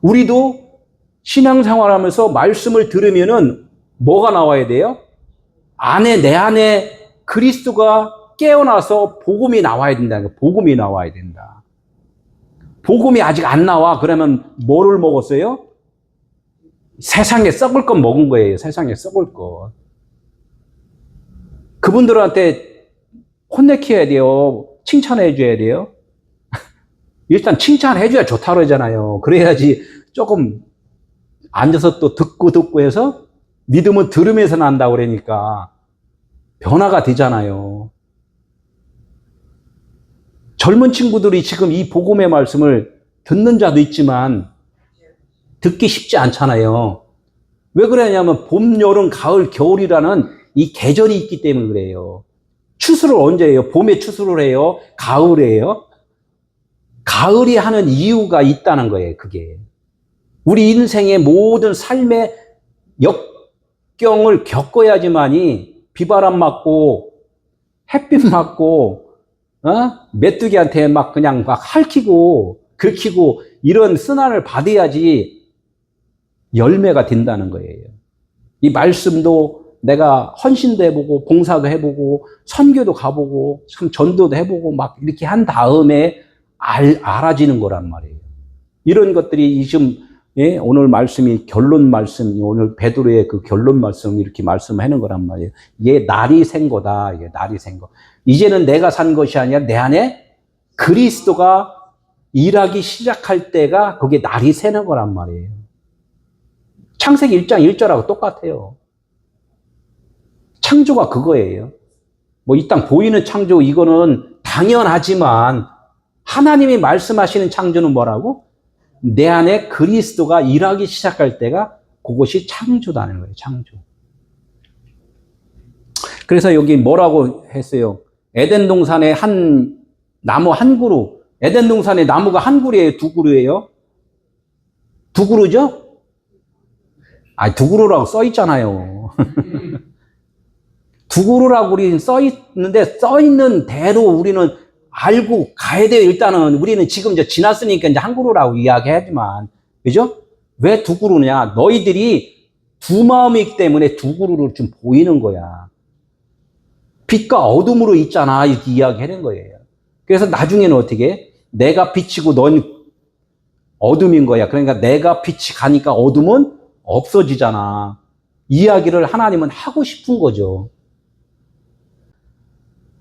우리도 신앙생활 하면서 말씀을 들으면은 뭐가 나와야 돼요? 내 안에 그리스도가 깨어나서 복음이 나와야 된다는 거예요. 복음이 나와야 된다. 복음이 아직 안 나와. 그러면 뭐를 먹었어요? 세상에 썩을 것 먹은 거예요. 세상에 썩을 것. 그분들한테 혼내켜야 돼요. 칭찬해 줘야 돼요. 일단 칭찬해 줘야 좋다고 그러잖아요. 그래야지 조금 앉아서 또 듣고 해서 믿음은 들으면서 난다고 그러니까 변화가 되잖아요. 젊은 친구들이 지금 이 복음의 말씀을 듣는 자도 있지만 듣기 쉽지 않잖아요. 왜 그러냐면 봄, 여름, 가을, 겨울이라는 이 계절이 있기 때문에 그래요. 추수를 언제 해요? 봄에 추수를 해요? 가을에 해요? 가을이 하는 이유가 있다는 거예요. 그게. 우리 인생의 모든 삶의 역경을 겪어야지만이 비바람 맞고 햇빛 맞고 메뚜기한테 막 그냥 막 핥히고 긁히고 이런 쓴한을 받아야지 열매가 된다는 거예요. 이 말씀도 내가 헌신도 해보고 봉사도 해보고 선교도 가보고 참 전도도 해보고 막 이렇게 한 다음에 알아지는 거란 말이에요. 이런 것들이 지금 오늘 말씀이 결론 말씀, 오늘 베드로의 그 결론 말씀 이렇게 말씀하는 거란 말이에요. 날이 샌 거다. 날이 샌 거. 이제는 내가 산 것이 아니라 내 안에 그리스도가 일하기 시작할 때가 그게 날이 새는 거란 말이에요. 창세기 1장 1절하고 똑같아요. 창조가 그거예요. 이 땅 보이는 창조 이거는 당연하지만 하나님이 말씀하시는 창조는 뭐라고? 내 안에 그리스도가 일하기 시작할 때가 그것이 창조다는 거예요. 창조. 그래서 여기 뭐라고 했어요? 에덴 동산에 나무 한 그루. 에덴 동산에 나무가 한 그루예요? 두 그루예요? 두 그루죠? 두 그루라고 써 있잖아요. 두 그루라고 우리는 써 있는데 써 있는 대로 우리는 알고 가야 돼요. 일단은 우리는 지금 이제 지났으니까 이제 한 그루라고 이야기하지만, 그죠? 왜 두 그루냐? 너희들이 두 마음이기 때문에 두 그루로 좀 보이는 거야. 빛과 어둠으로 있잖아. 이렇게 이야기하는 거예요. 그래서 나중에는 어떻게? 내가 빛이고 넌 어둠인 거야. 그러니까 내가 빛이 가니까 어둠은 없어지잖아. 이야기를 하나님은 하고 싶은 거죠.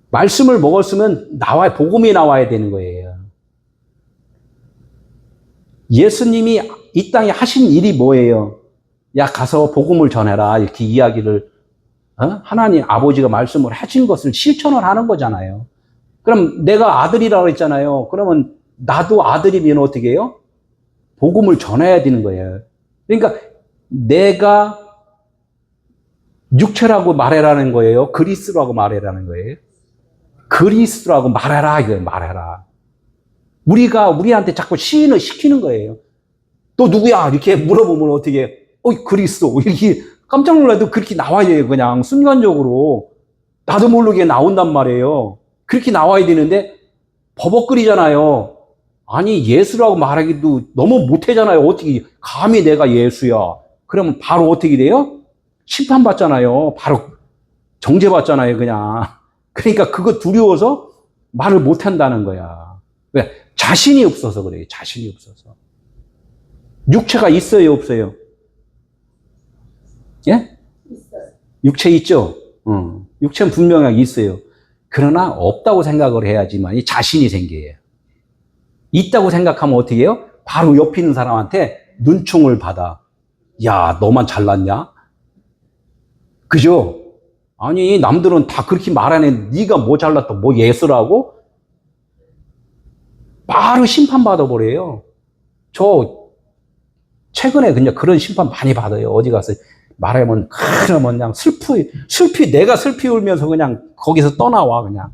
말씀을 먹었으면 복음이 나와야 되는 거예요. 예수님이 이 땅에 하신 일이 뭐예요? 야, 가서 복음을 전해라. 이렇게 이야기를, 하나님 아버지가 말씀을 하신 것을 실천을 하는 거잖아요. 그럼 내가 아들이라고 했잖아요. 그러면 나도 아들이면 어떻게 해요? 복음을 전해야 되는 거예요. 그러니까 내가 육체라고 말해라는 거예요. 그리스도라고 말해라는 거예요. 그리스도라고 말해라 이거예요. 말해라. 우리가 우리한테 자꾸 시인을 시키는 거예요. 또 누구야? 이렇게 물어보면 어떻게 해? 그리스도. 이렇게 깜짝 놀라도 그렇게 나와야 돼요. 그냥 순간적으로. 나도 모르게 나온단 말이에요. 그렇게 나와야 되는데 버벅거리잖아요. 아니 예수라고 말하기도 너무 못하잖아요. 어떻게 감히 내가 예수야. 그러면 바로 어떻게 돼요? 심판받잖아요. 바로 정죄받잖아요. 그냥. 그러니까 그거 두려워서 말을 못한다는 거야. 왜? 자신이 없어서 그래요. 자신이 없어서. 육체가 있어요? 없어요? 예? 있어요. 육체 있죠? 육체는 분명하게 있어요. 그러나 없다고 생각을 해야지만 이 자신이 생겨요. 있다고 생각하면 어떻게 해요? 바로 옆에 있는 사람한테 눈총을 받아. 야, 너만 잘났냐? 그죠? 아니, 남들은 다 그렇게 말하네. 네가 뭐 잘났다, 뭐 예수라고? 바로 심판받아 버려요. 저 최근에 그냥 그런 심판 많이 받아요. 어디 가서 말하면 그냥 슬피 내가 슬피 울면서 그냥 거기서 떠나와 그냥.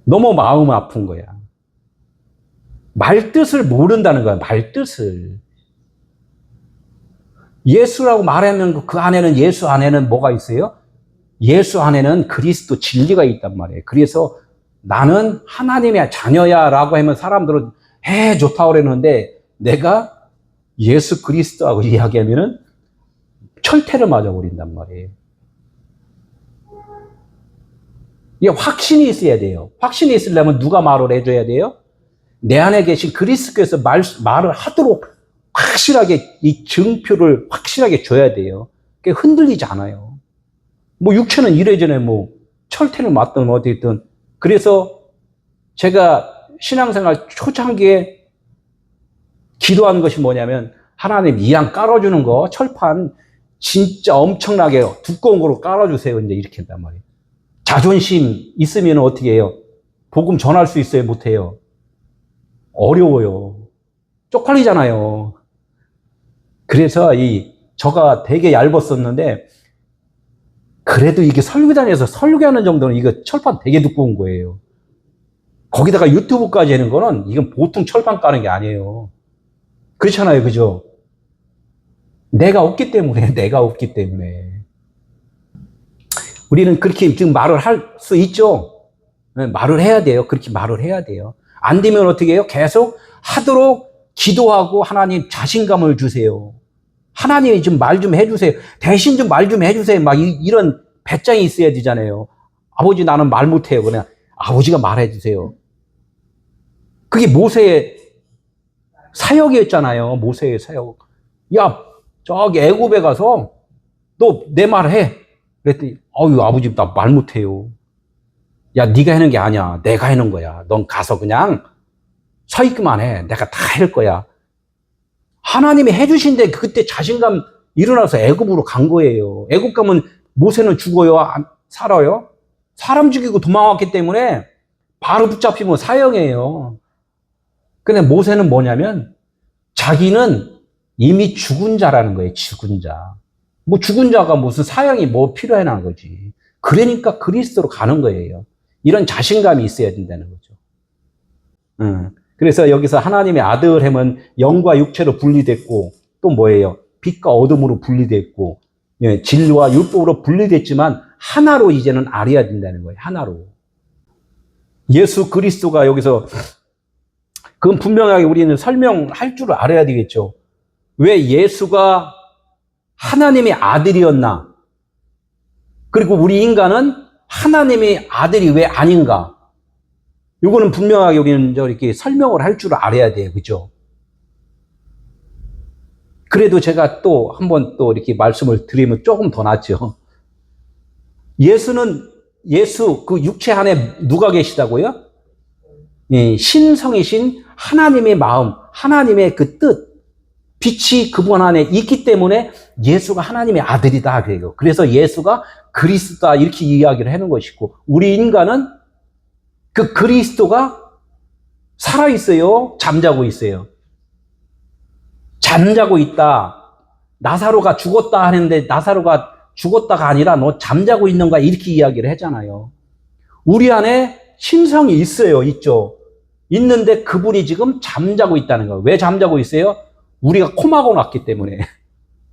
너무 마음 아픈 거야. 말뜻을 모른다는 거야. 말뜻을. 예수라고 말하면 그 안에는 예수 안에는 뭐가 있어요? 예수 안에는 그리스도 진리가 있단 말이에요. 그래서 나는 하나님의 자녀야 라고 하면 사람들은 좋다고 그러는데 내가 예수 그리스도하고 이야기하면은 철퇴를 맞아버린단 말이에요. 이게 확신이 있어야 돼요. 확신이 있으려면 누가 말을 해줘야 돼요? 내 안에 계신 그리스도께서 말을 하도록 확실하게 이 증표를 확실하게 줘야 돼요. 그게 흔들리지 않아요. 뭐 육체는 이래저래 뭐 철퇴를 맞든 어디든. 그래서 제가 신앙생활 초창기에 기도한 것이 뭐냐면 하나님 이왕 깔아주는 거 철판 진짜 엄청나게 두꺼운 거로 깔아주세요. 이제 이렇게 한단 말이에요. 자존심 있으면 어떻게 해요? 복음 전할 수 있어요? 못해요? 어려워요. 쪽팔리잖아요. 그래서 저가 되게 얇았었는데 그래도 이게 설교단에서 설교하는 정도는 이거 철판 되게 두꺼운 거예요. 거기다가 유튜브까지 하는 거는 이건 보통 철판 까는 게 아니에요. 그렇잖아요. 그죠? 내가 없기 때문에. 우리는 그렇게 지금 말을 할 수 있죠? 말을 해야 돼요. 그렇게 말을 해야 돼요. 안 되면 어떻게 해요? 계속 하도록 기도하고 하나님 자신감을 주세요. 하나님이 좀 말 좀 해주세요. 대신 좀 말 좀 해주세요. 막 이런 배짱이 있어야 되잖아요. 아버지 나는 말 못해요. 그냥 아버지가 말해주세요. 그게 모세의 사역이었잖아요. 모세의 사역. 야, 저기 애굽에 가서 너 내 말 해. 그랬더니 아버지 나 말 못해요. 야, 네가 하는 게 아니야. 내가 하는 거야. 넌 가서 그냥 서 있기만 해. 내가 다 할 거야. 하나님이 해주신데 그때 자신감 일어나서 애굽으로 간 거예요. 애굽 가면 모세는 죽어요? 살아요? 사람 죽이고 도망왔기 때문에 바로 붙잡히면 사형이에요. 근데 모세는 뭐냐면 자기는 이미 죽은 자라는 거예요. 죽은 자. 뭐 죽은 자가 무슨 사형이 뭐 필요하나 거지. 그러니까 그리스도로 가는 거예요. 이런 자신감이 있어야 된다는 거죠. 그래서 여기서 하나님의 아들 햄은 영과 육체로 분리됐고 또 뭐예요? 빛과 어둠으로 분리됐고 진리와 율법으로 분리됐지만 하나로 이제는 알아야 된다는 거예요. 하나로. 예수 그리스도가 여기서 그건 분명하게 우리는 설명할 줄 알아야 되겠죠. 왜 예수가 하나님의 아들이었나? 그리고 우리 인간은 하나님의 아들이 왜 아닌가? 이거는 분명하게 우리는 이렇게 설명을 할 줄 알아야 돼요. 그죠? 그래도 제가 또 한번 또 이렇게 말씀을 드리면 조금 더 낫죠. 예수 그 육체 안에 누가 계시다고요? 신성이신 하나님의 마음, 하나님의 그 뜻, 빛이 그분 안에 있기 때문에 예수가 하나님의 아들이다. 그래요. 그래서 예수가 그리스도다. 이렇게 이야기를 하는 것이고, 우리 인간은 그 그리스도가 살아있어요? 잠자고 있어요? 잠자고 있다. 나사로가 죽었다 하는데 나사로가 죽었다가 아니라 너 잠자고 있는 거야. 이렇게 이야기를 하잖아요. 우리 안에 신성이 있어요. 있죠. 있는데 그분이 지금 잠자고 있다는 거예요. 왜 잠자고 있어요? 우리가 코마고 났기 때문에.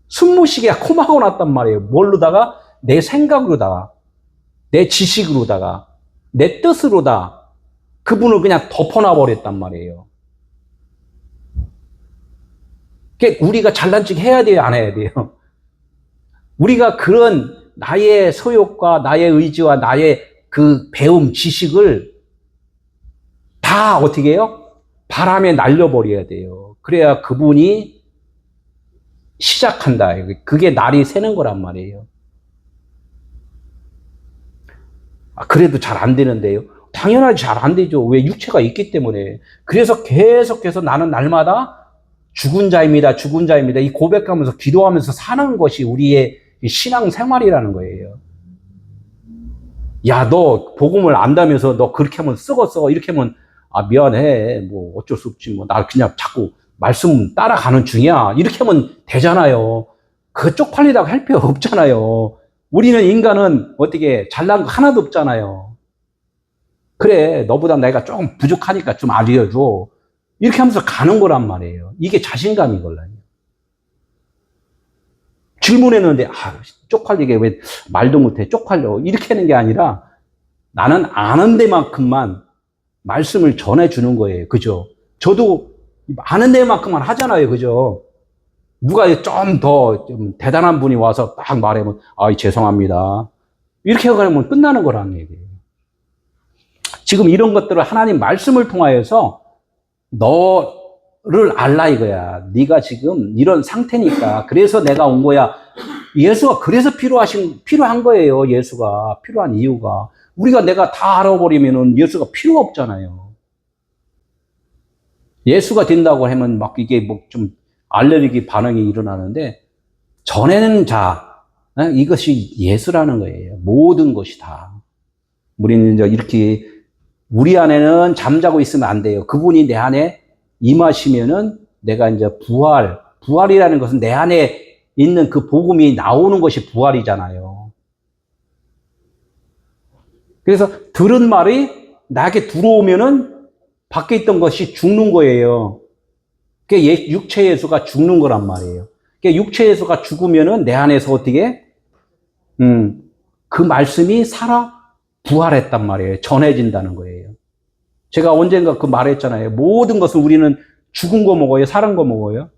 숨모시게 코마고 났단 말이에요. 뭘로다가? 내 생각으로다가, 내 지식으로다가, 내 뜻으로다. 그분을 그냥 덮어놔 버렸단 말이에요. 그러니까 우리가 잘난 척 해야 돼요? 안 해야 돼요? 우리가 그런 나의 소욕과 나의 의지와 나의 그 배움, 지식을 다 어떻게 해요? 바람에 날려버려야 돼요. 그래야 그분이 시작한다. 그게 날이 새는 거란 말이에요. 그래도 잘 안 되는데요. 당연하지 잘 안 되죠. 왜? 육체가 있기 때문에. 그래서 계속해서 나는 날마다 죽은 자입니다. 죽은 자입니다. 이 고백하면서 기도하면서 사는 것이 우리의 신앙 생활이라는 거예요. 야, 너 복음을 안다면서 너 그렇게 하면 썩었어. 이렇게 하면 미안해. 뭐 어쩔 수 없지. 뭐 나 그냥 자꾸 말씀 따라가는 중이야. 이렇게 하면 되잖아요. 그 쪽팔리다고 할 필요 없잖아요. 우리는 인간은 어떻게 잘난 거 하나도 없잖아요. 그래, 너보다 내가 조금 부족하니까 좀 알려줘. 이렇게 하면서 가는 거란 말이에요. 이게 자신감이걸라요. 질문했는데, 쪽팔리게 왜 말도 못해, 쪽팔려. 이렇게 하는 게 아니라 나는 아는 데만큼만 말씀을 전해주는 거예요. 그죠? 저도 아는 데만큼만 하잖아요. 그죠? 누가 좀 더 좀 대단한 분이 와서 딱 말하면, 죄송합니다. 이렇게 하면 끝나는 거라는 얘기예요. 지금 이런 것들을 하나님 말씀을 통하여서 너를 알라 이거야. 네가 지금 이런 상태니까. 그래서 내가 온 거야. 예수가 그래서 필요한 거예요. 예수가 필요한 이유가. 내가 다 알아버리면은 예수가 필요가 없잖아요. 예수가 된다고 하면 막 이게 뭐 좀 알레르기 반응이 일어나는데, 전에는 이것이 예수라는 거예요. 모든 것이 다. 우리는 이제 이렇게 우리 안에는 잠자고 있으면 안 돼요. 그분이 내 안에 임하시면은 내가 이제 부활이라는 것은 내 안에 있는 그 복음이 나오는 것이 부활이잖아요. 그래서 들은 말이 나에게 들어오면은 밖에 있던 것이 죽는 거예요. 그게 육체 예수가 죽는 거란 말이에요. 육체 예수가 죽으면은 내 안에서 어떻게? 그 말씀이 살아 부활했단 말이에요. 전해진다는 거예요. 제가 언젠가 그 말했잖아요. 모든 것을 우리는 죽은 거 먹어요? 살은 거 먹어요?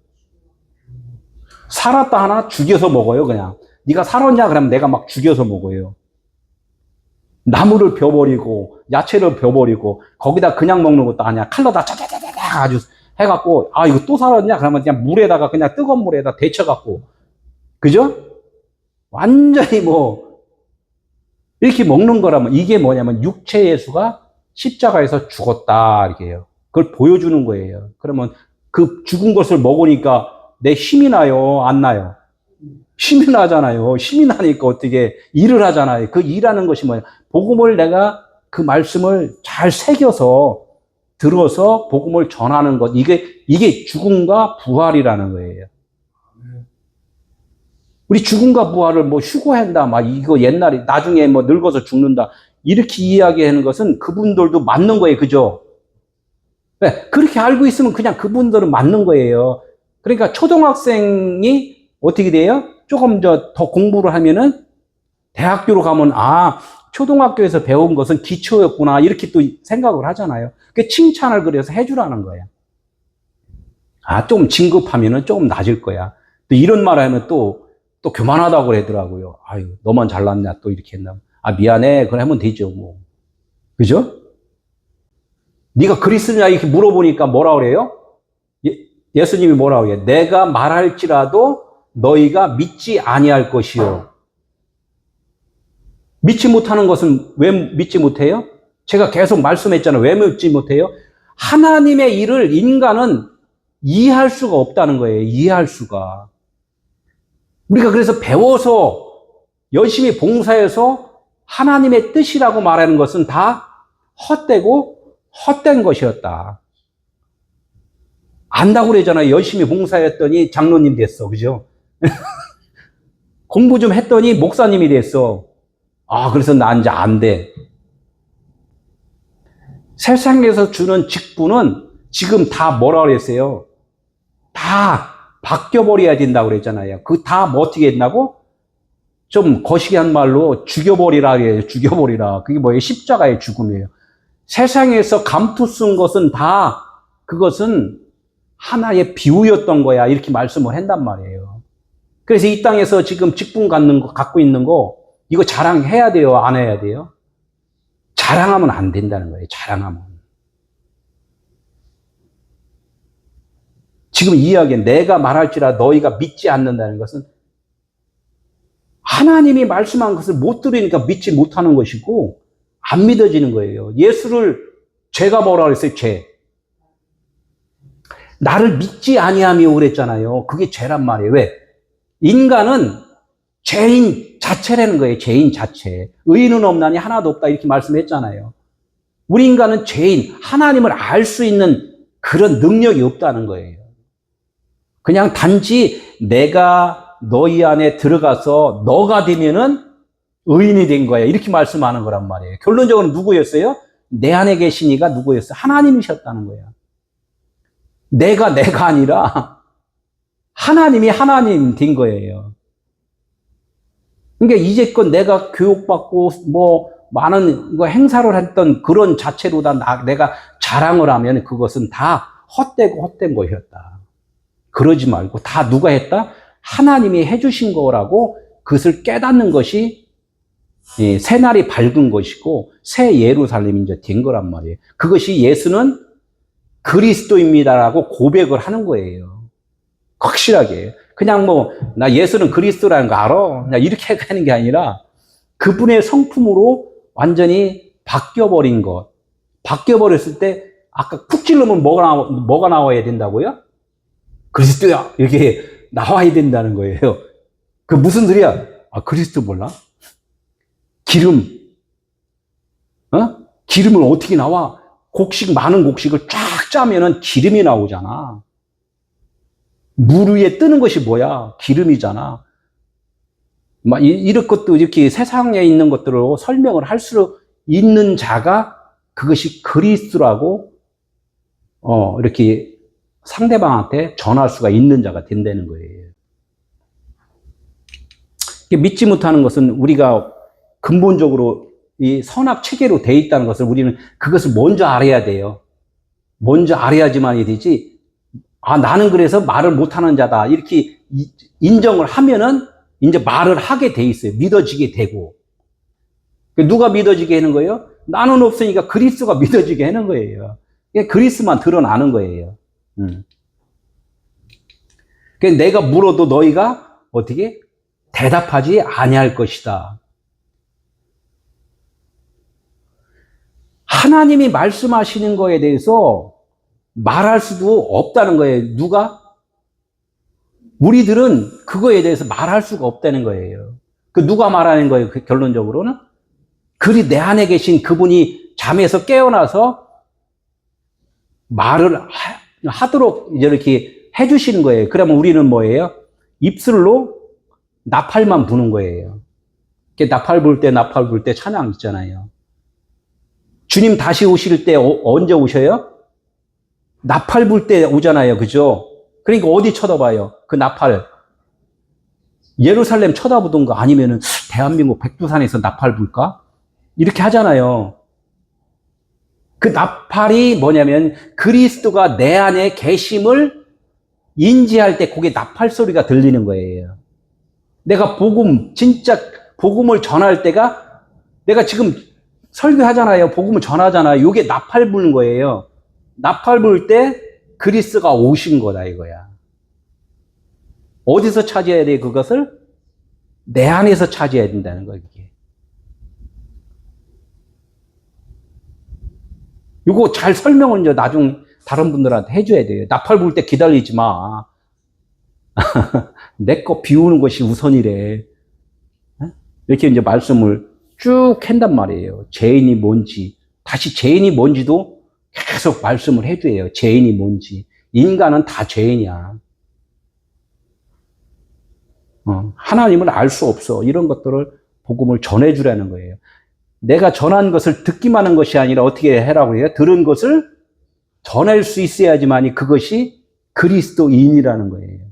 살았다 하나 죽여서 먹어요, 그냥. 네가 살았냐? 그러면 내가 막 죽여서 먹어요. 나무를 벼버리고, 야채를 벼버리고, 거기다 그냥 먹는 것도 아니야. 칼로다 짜자자자자 아주 해갖고, 이거 또 살았냐? 그러면 그냥 물에다가, 그냥 뜨거운 물에다 데쳐갖고. 그죠? 완전히 이렇게 먹는 거라면, 이게 뭐냐면, 육체 예수가 십자가에서 죽었다, 이렇게 해요. 그걸 보여주는 거예요. 그러면 그 죽은 것을 먹으니까 내 힘이 나요? 안 나요? 힘이 나잖아요. 힘이 나니까 어떻게 일을 하잖아요. 그 일하는 것이 뭐냐. 복음을 내가 그 말씀을 잘 새겨서 들어서 복음을 전하는 것. 이게 죽음과 부활이라는 거예요. 우리 죽음과 부활을 휴거한다. 이거 옛날에 나중에 늙어서 죽는다. 이렇게 이야기하는 것은 그분들도 맞는 거예요. 그죠? 네, 그렇게 알고 있으면 그냥 그분들은 맞는 거예요. 그러니까 초등학생이 어떻게 돼요? 조금 더 공부를 하면은 대학교로 가면 초등학교에서 배운 것은 기초였구나. 이렇게 또 생각을 하잖아요. 그 칭찬을 그래서 해주라는 거예요. 좀 진급하면은 조금 낮을 거야. 또 이런 말 하면 또 교만하다고 그러더라고요. 너만 잘났냐? 또 이렇게 했나? 아, 미안해. 그래 하면 되죠, 뭐. 그죠? 네가 그리스도냐 이렇게 물어보니까 뭐라 그래요? 예수님이 뭐라고 해요? 내가 말할지라도 너희가 믿지 아니할 것이요. 믿지 못하는 것은 왜 믿지 못해요? 제가 계속 말씀했잖아요. 왜 믿지 못해요? 하나님의 일을 인간은 이해할 수가 없다는 거예요. 이해할 수가. 우리가 그래서 배워서 열심히 봉사해서 하나님의 뜻이라고 말하는 것은 다 헛되고 헛된 것이었다. 안다고 그러잖아요. 열심히 봉사했더니 장로님 됐어. 그죠? 공부 좀 했더니 목사님이 됐어. 아, 그래서 나 이제 안 돼. 세상에서 주는 직분은 지금 다 뭐라 그랬어요? 다 바뀌어버려야 된다고 그랬잖아요. 그 다 뭐 어떻게 했나고? 좀 거시기 한 말로 죽여버리라 그래요. 죽여버리라. 그게 뭐예요? 십자가의 죽음이에요. 세상에서 감투 쓴 것은 다 그것은 하나의 비유였던 거야. 이렇게 말씀을 한단 말이에요. 그래서 이 땅에서 지금 직분 갖고 있는 거 이거 자랑해야 돼요? 안 해야 돼요? 자랑하면 안 된다는 거예요. 자랑하면. 지금 이 이야기는 내가 말할지라 너희가 믿지 않는다는 것은 하나님이 말씀한 것을 못 들으니까 믿지 못하는 것이고 안 믿어지는 거예요. 예수를 죄가 뭐라 그랬어요? 죄. 나를 믿지 아니하며 그랬잖아요. 그게 죄란 말이에요. 왜? 인간은 죄인 자체라는 거예요. 죄인 자체. 의인은 없나니 하나도 없다 이렇게 말씀했잖아요. 우리 인간은 죄인, 하나님을 알 수 있는 그런 능력이 없다는 거예요. 그냥 단지 내가 너희 안에 들어가서 너가 되면은 의인이 된 거야. 이렇게 말씀하는 거란 말이에요. 결론적으로 누구였어요? 내 안에 계시니가 누구였어요? 하나님이셨다는 거야. 내가 아니라 하나님이 하나님 된 거예요. 그러니까 이제껏 내가 교육받고 뭐 많은 행사를 했던 그런 자체로 다 내가 자랑을 하면 그것은 다 헛되고 헛된 것이었다. 그러지 말고 다 누가 했다? 하나님이 해주신 거라고 그것을 깨닫는 것이 새날이 밝은 것이고 새 예루살렘이 이제 된 거란 말이에요. 그것이 예수는 그리스도입니다라고 고백을 하는 거예요. 확실하게. 그냥 뭐, 나 예수는 그리스도라는 거 알아? 그냥 이렇게 하는 게 아니라 그분의 성품으로 완전히 바뀌어버린 것. 바뀌어버렸을 때, 아까 쿡 찔르면 뭐가 나와야 된다고요? 그리스도야! 이렇게 나와야 된다는 거예요. 그 무슨 소리야? 아, 그리스도 몰라? 기름. 기름을 어떻게 나와? 많은 곡식을 쫙 짜면은 기름이 나오잖아. 물 위에 뜨는 것이 뭐야? 기름이잖아. 이런 것도 이렇게 세상에 있는 것들로 설명을 할 수 있는 자가 그것이 그리스도라고, 이렇게 상대방한테 전할 수가 있는 자가 된다는 거예요. 믿지 못하는 것은 우리가 근본적으로 이 선악 체계로 돼 있다는 것을 우리는 그것을 먼저 알아야 돼요. 먼저 알아야지만이 되지. 아, 나는 그래서 말을 못하는 자다. 이렇게 인정을 하면은 이제 말을 하게 돼 있어요. 믿어지게 되고. 누가 믿어지게 하는 거예요? 나는 없으니까 그리스도가 믿어지게 하는 거예요. 그리스도만 드러나는 거예요. 내가 물어도 너희가 어떻게 대답하지 아니할 것이다. 하나님이 말씀하시는 거에 대해서 말할 수도 없다는 거예요. 누가? 우리들은 그거에 대해서 말할 수가 없다는 거예요. 누가 말하는 거예요? 결론적으로는? 내 안에 계신 그분이 잠에서 깨어나서 말을 하도록 이렇게 해주시는 거예요. 그러면 우리는 뭐예요? 입술로 나팔만 부는 거예요. 나팔 불 때 찬양 있잖아요. 주님 다시 오실 때 언제 오셔요? 나팔 불 때 오잖아요. 그죠? 그러니까 어디 쳐다봐요? 그 나팔. 예루살렘 쳐다보던가 아니면은 대한민국 백두산에서 나팔 불까? 이렇게 하잖아요. 그 나팔이 뭐냐면 그리스도가 내 안에 계심을 인지할 때 그게 나팔 소리가 들리는 거예요. 내가 진짜 복음을 전할 때가 내가 지금 설교하잖아요. 복음을 전하잖아요. 요게 나팔 부는 거예요. 나팔 불 때 그리스도가 오신 거다 이거야. 어디서 차지해야 돼 그것을? 내 안에서 차지해야 된다는 거야 이게. 요거 잘 설명을 이제 나중 다른 분들한테 해줘야 돼요. 나팔 불 때 기다리지 마. 내 거 비우는 것이 우선이래. 이렇게 이제 말씀을 쭉 한단 말이에요. 죄인이 뭔지. 다시 죄인이 뭔지도 계속 말씀을 해줘요. 죄인이 뭔지. 인간은 다 죄인이야. 하나님을 알 수 없어. 이런 것들을 복음을 전해주라는 거예요. 내가 전한 것을 듣기만 한 것이 아니라 어떻게 해라고 해요? 들은 것을 전할 수 있어야지만이 그것이 그리스도인이라는 거예요.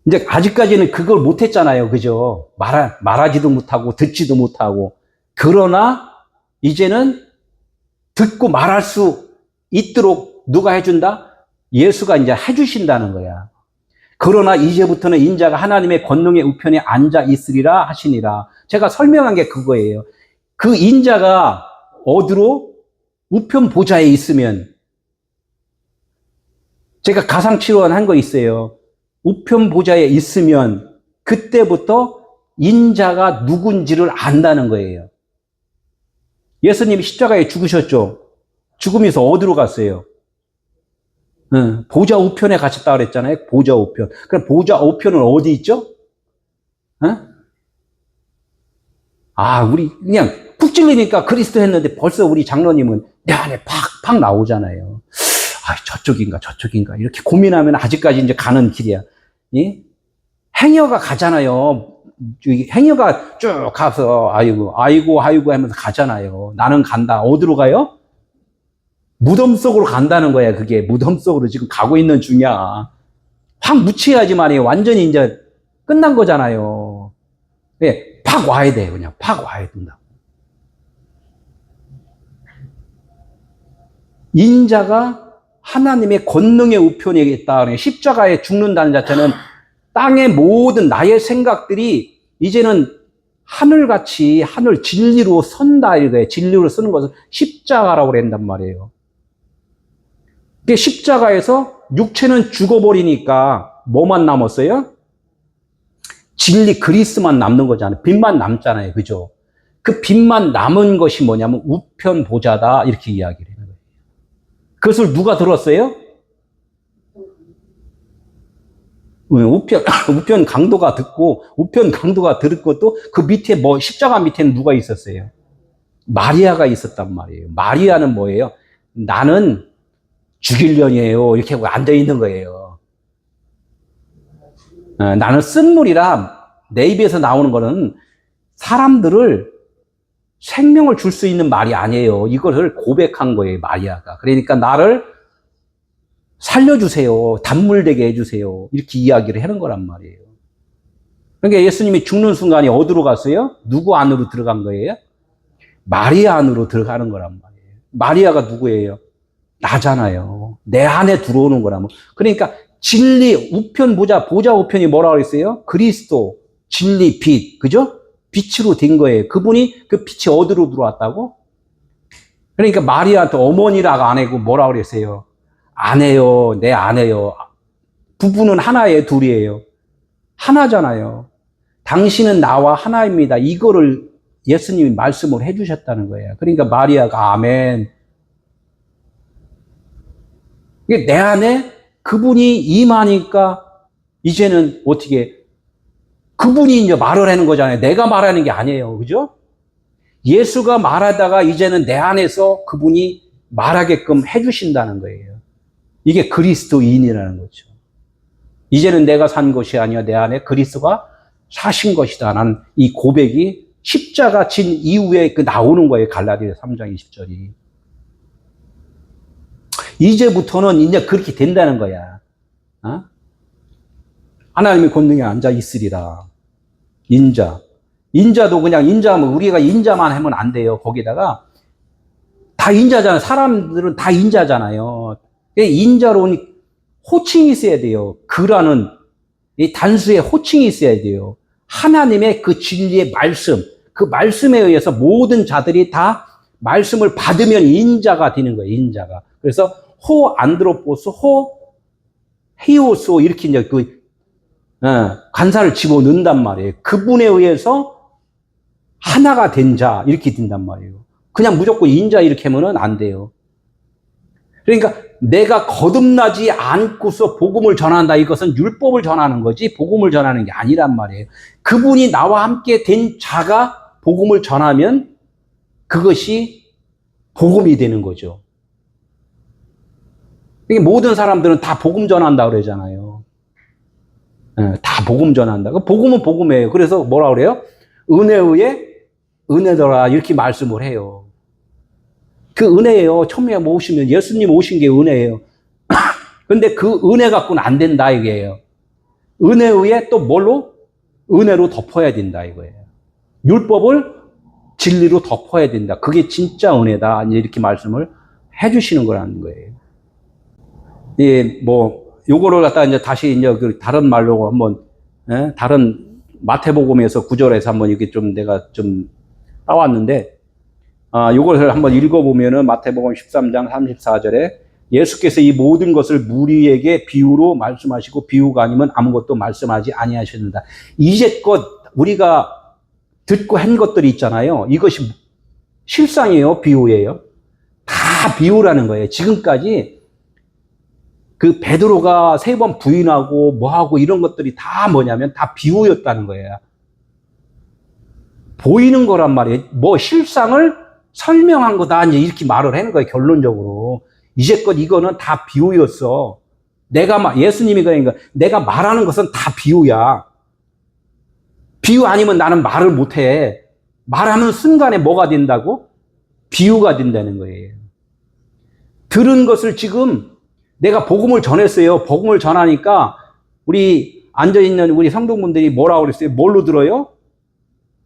이제 아직까지는 그걸 못했잖아요. 그죠? 말하지도 못하고 듣지도 못하고. 그러나 이제는 듣고 말할 수 있도록 누가 해준다? 예수가 이제 해주신다는 거야. 그러나 이제부터는 인자가 하나님의 권능의 우편에 앉아 있으리라 하시니라. 제가 설명한 게 그거예요. 그 인자가 어디로? 우편 보좌에 있으면, 제가 가상치료한 한 거 있어요. 우편 보좌에 있으면 그때부터 인자가 누군지를 안다는 거예요. 예수님이 십자가에 죽으셨죠. 죽으면서 어디로 갔어요? 보좌 우편에 가셨다 그랬잖아요. 보좌 우편. 그럼 보좌 우편은 어디 있죠? 우리 그냥 푹 찔리니까 그리스도 했는데 벌써 우리 장로님은 내 안에 팍팍 나오잖아요. 저쪽인가 이렇게 고민하면 아직까지 이제 가는 길이야. 행여가 가잖아요. 행여가 쭉 가서 아이고 하면서 가잖아요. 나는 간다. 어디로 가요? 무덤 속으로 간다는 거야. 그게 무덤 속으로 지금 가고 있는 중이야. 확 묻혀야지만이 완전히 이제 끝난 거잖아요. 네, 팍 와야 돼. 그냥 팍 와야 된다. 인자가 하나님의 권능의 우편에 있다. 십자가에 죽는다는 자체는 땅의 모든 나의 생각들이 이제는 하늘같이 하늘 진리로 선다 이거예요. 진리로 쓰는 것을 십자가라고 한단 말이에요. 십자가에서 육체는 죽어버리니까 뭐만 남았어요? 진리 그리스만 남는 거잖아요. 빛만 남잖아요. 그죠? 그 빛만 남은 것이 뭐냐면 우편 보좌다 이렇게 이야기를 해요. 그것을 누가 들었어요? 우편 강도가 듣고, 우편 강도가 들을 것도 그 밑에 십자가 밑에는 누가 있었어요? 마리아가 있었단 말이에요. 마리아는 뭐예요? 나는 죽일년이에요. 이렇게 하고 앉아있는 거예요. 나는 쓴물이라 내 입에서 나오는 거는 사람들을 생명을 줄 수 있는 말이 아니에요. 이것을 고백한 거예요, 마리아가. 그러니까 나를 살려주세요. 단물되게 해주세요. 이렇게 이야기를 하는 거란 말이에요. 그러니까 예수님이 죽는 순간이 어디로 갔어요? 누구 안으로 들어간 거예요? 마리아 안으로 들어가는 거란 말이에요. 마리아가 누구예요? 나잖아요. 내 안에 들어오는 거라면. 그러니까 진리, 우편, 보좌 우편이 뭐라고 했어요? 그리스도, 진리, 빛. 그죠? 빛으로 된 거예요. 그분이 그 빛이 어디로 들어왔다고? 그러니까 마리아한테 어머니라고 안 하고 뭐라고 그랬어요? 아내요, 내 아내요. 부부는 하나예요, 둘이에요? 하나잖아요. 당신은 나와 하나입니다. 이거를 예수님이 말씀을 해주셨다는 거예요. 그러니까 마리아가 아멘. 이게 내 안에 그분이 임하니까 이제는 어떻게 그분이 이제 말을 하는 거잖아요. 내가 말하는 게 아니에요. 그죠? 예수가 말하다가 이제는 내 안에서 그분이 말하게끔 해주신다는 거예요. 이게 그리스도인이라는 거죠. 이제는 내가 산 것이 아니라 내 안에 그리스도가 사신 것이다. 라는 이 고백이 십자가 진 이후에 나오는 거예요. 갈라디아 3장 20절이. 이제부터는 이제 그렇게 된다는 거야. 하나님의 권능에 앉아 있으리라. 인자도 그냥 인자하면 우리가 인자만 하면 안 돼요. 거기다가 다 인자잖아요. 사람들은 다 인자잖아요. 인자로는 호칭이 있어야 돼요. 그라는 이 단수에 호칭이 있어야 돼요. 하나님의 그 진리의 말씀, 그 말씀에 의해서 모든 자들이 다 말씀을 받으면 인자가 되는 거예요, 인자가. 그래서 호 안드로포스, 호 헤오소 이렇게 이제 관사를 집어넣는단 말이에요. 그분에 의해서 하나가 된 자 이렇게 된단 말이에요. 그냥 무조건 인자 이렇게 하면은 안 돼요. 그러니까 내가 거듭나지 않고서 복음을 전한다. 이것은 율법을 전하는 거지 복음을 전하는 게 아니란 말이에요. 그분이 나와 함께 된 자가 복음을 전하면 그것이 복음이 되는 거죠. 이게 모든 사람들은 다 복음 전한다 그러잖아요. 다 복음 전한다. 복음은 복음이에요. 그래서 뭐라 그래요? 은혜에 의해 은혜더라 이렇게 말씀을 해요. 그 은혜예요. 처음에 오시면 예수님 오신 게 은혜예요. 근데 그 은혜 갖고는 안 된다 이게요. 은혜에 의해 또 뭘로? 은혜로 덮어야 된다 이거예요. 율법을 진리로 덮어야 된다. 그게 진짜 은혜다. 이렇게 말씀을 해주시는 거라는 거예요. 예, 뭐 요거를 갖다 이제 다시 이제 그 다른 말로 한번 다른 마태복음에서 구절에서 한번 이렇게 좀 내가 좀 따왔는데 요것을 한번 읽어보면은 마태복음 13장 34절에 예수께서 이 모든 것을 무리에게 비유로 말씀하시고 비유가 아니면 아무것도 말씀하지 아니하셨는다. 이제껏 우리가 듣고 한 것들이 있잖아요. 이것이 실상이에요, 비유예요? 다 비유라는 거예요. 지금까지 그 베드로가 3번 부인하고 뭐하고 이런 것들이 다 뭐냐면 다 비유였다는 거예요. 보이는 거란 말이에요. 뭐 실상을 설명한 거다 이제 이렇게 말을 하는 거예요. 결론적으로 이제껏 이거는 다 비유였어. 예수님이 그러니까 내가 말하는 것은 다 비유야. 비유 아니면 나는 말을 못해. 말하는 순간에 뭐가 된다고? 비유가 된다는 거예요. 들은 것을 지금 내가 복음을 전했어요. 복음을 전하니까 우리 앉아있는 우리 성도분들이 뭐라고 그랬어요? 뭘로 들어요?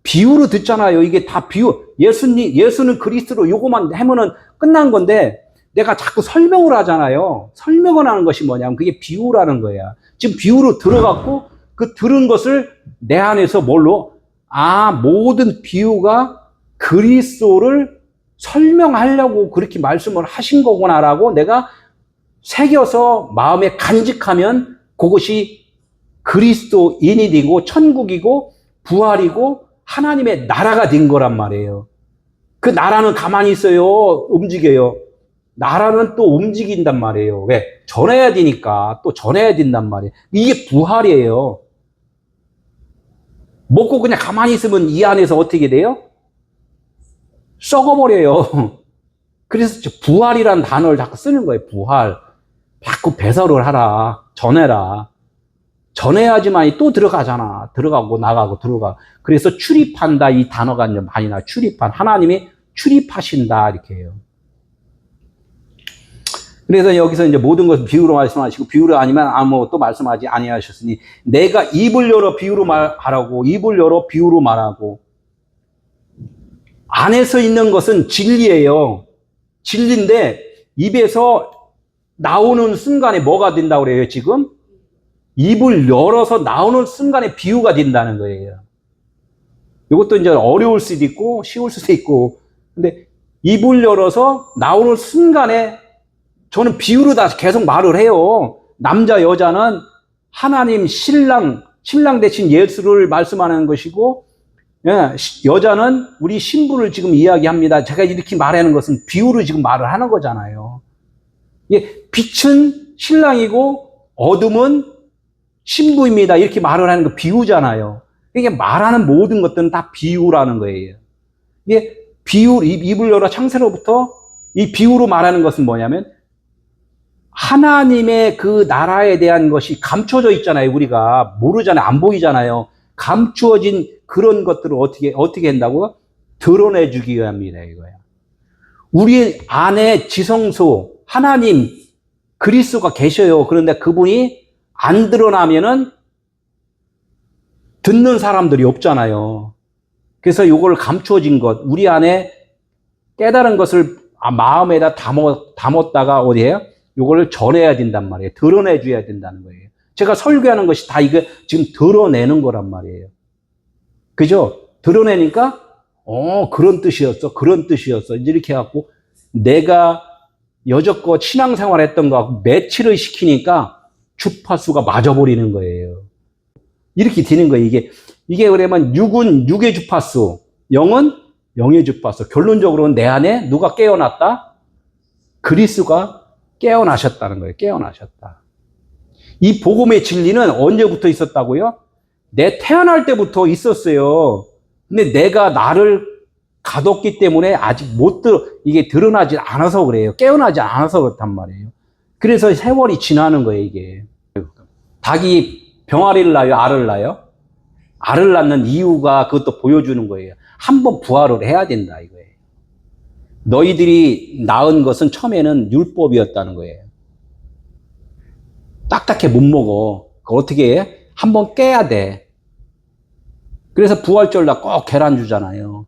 비유로 듣잖아요. 이게 다 비유. 예수는 그리스도로 요거만 하면은 끝난 건데 내가 자꾸 설명을 하잖아요. 설명을 하는 것이 뭐냐면 그게 비유라는 거야. 지금 비유로 들어갔고 그 들은 것을 내 안에서 뭘로? 모든 비유가 그리스도를 설명하려고 그렇게 말씀을 하신 거구나라고 내가 새겨서 마음에 간직하면 그것이 그리스도인이 되고 천국이고 부활이고 하나님의 나라가 된 거란 말이에요. 그 나라는 가만히 있어요? 움직여요? 나라는 또 움직인단 말이에요. 왜? 전해야 되니까 또 전해야 된단 말이에요. 이게 부활이에요. 먹고 그냥 가만히 있으면 이 안에서 어떻게 돼요? 썩어버려요. 그래서 부활이라는 단어를 자꾸 쓰는 거예요. 부활. 자꾸 배설을 하라. 전해라. 전해야지만이 또 들어가잖아. 들어가고 나가고 들어가. 그래서 출입한다 이 단어가 이제 많이 나와요. 출입한. 하나님이 출입하신다 이렇게 해요. 그래서 여기서 이제 모든 것을 비유로 말씀하시고 비유로 아니면 아무것도 말씀하지 아니하셨으니 내가 입을 열어 비유로 말하라고 입을 열어 비유로 말하고 안에서 있는 것은 진리예요. 진리인데 입에서 나오는 순간에 뭐가 된다고 그래요 지금? 입을 열어서 나오는 순간에 비유가 된다는 거예요. 이것도 이제 어려울 수도 있고 쉬울 수도 있고 근데 입을 열어서 나오는 순간에 저는 비유로 다 계속 말을 해요. 남자 여자는 하나님 신랑 대신 예수를 말씀하는 것이고 여자는 우리 신부를 지금 이야기합니다. 제가 이렇게 말하는 것은 비유로 지금 말을 하는 거잖아요. 빛은 신랑이고 어둠은 신부입니다. 이렇게 말을 하는 거 비유잖아요. 이게 말하는 모든 것들은 다 비유라는 거예요. 이게 비유, 입을 열어 창세로부터 이 비유로 말하는 것은 뭐냐면 하나님의 그 나라에 대한 것이 감춰져 있잖아요. 우리가 모르잖아요. 안 보이잖아요. 감추어진 그런 것들을 어떻게 한다고? 드러내주기 위함이다 이거야. 우리 안에 지성소 하나님 그리스도가 계셔요. 그런데 그분이 안 드러나면은 듣는 사람들이 없잖아요. 그래서 이걸 감추어진 것, 우리 안에 깨달은 것을 마음에다 담았다가 어디에요? 이걸 전해야 된단 말이에요. 드러내줘야 된다는 거예요. 제가 설교하는 것이 다 이게 지금 드러내는 거란 말이에요. 그죠? 드러내니까, 그런 뜻이었어. 그런 뜻이었어. 이렇게 해갖고, 내가 여적고 신앙생활 했던 거하고 매치를 시키니까 주파수가 맞아버리는 거예요. 이렇게 되는 거예요. 이게 그러면 육은 육의 주파수, 영은 영의 주파수. 결론적으로는 내 안에 누가 깨어났다? 그리스도가 깨어나셨다는 거예요. 깨어나셨다. 이 복음의 진리는 언제부터 있었다고요? 내 태어날 때부터 있었어요. 근데 내가 나를 가뒀기 때문에 아직 이게 드러나지 않아서 그래요. 깨어나지 않아서 그렇단 말이에요. 그래서 세월이 지나는 거예요, 이게. 닭이 병아리를 낳아요, 알을 낳아요? 알을 낳는 이유가 그것도 보여주는 거예요. 한번 부활을 해야 된다, 이거예요. 너희들이 낳은 것은 처음에는 율법이었다는 거예요. 딱딱해 못 먹어. 어떻게 해? 한번 깨야 돼. 그래서 부활절 날 꼭 계란 주잖아요.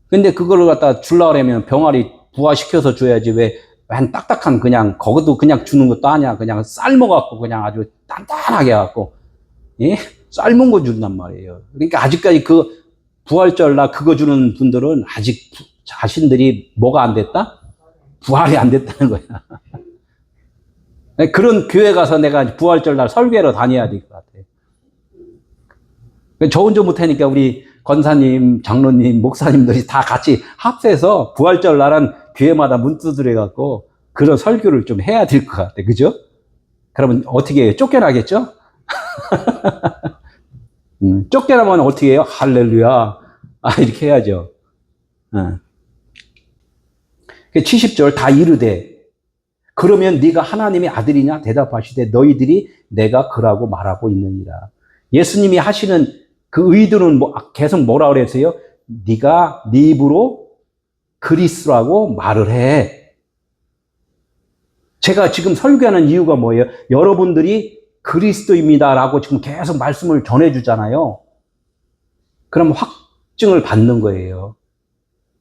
근데 그걸 갖다 주려고 하면 병아리 부화시켜서 줘야지 왜 딱딱한 그냥 거기도 그냥 주는 것도 아니야. 그냥 삶아갖고 그냥 아주 단단하게 해갖고 예? 삶은 거 준단 말이에요. 그러니까 아직까지 그 부활절 날 그거 주는 분들은 아직 자신들이 뭐가 안 됐다? 부활이 안 됐다는 거야. 그런 교회 가서 내가 부활절 날 설교하러 다녀야 될 것 같아. 저 혼자 못하니까 우리 권사님, 장로님, 목사님들이 다 같이 합세해서 부활절 날은 교회마다 문 두드려갖고 그런 설교를 좀 해야 될 것 같아. 그죠? 그러면 어떻게 해요? 쫓겨나겠죠? 쫓겨나면 어떻게 해요? 할렐루야. 이렇게 해야죠. 70절 다 이르되 그러면 네가 하나님의 아들이냐? 대답하시되 너희들이 내가 그라고 말하고 있느니라. 예수님이 하시는 그 의도는 계속 뭐라 그랬어요? 네가 네 입으로 그리스도라고 말을 해. 제가 지금 설교하는 이유가 뭐예요? 여러분들이 그리스도입니다라고 지금 계속 말씀을 전해주잖아요. 그럼 확증을 받는 거예요.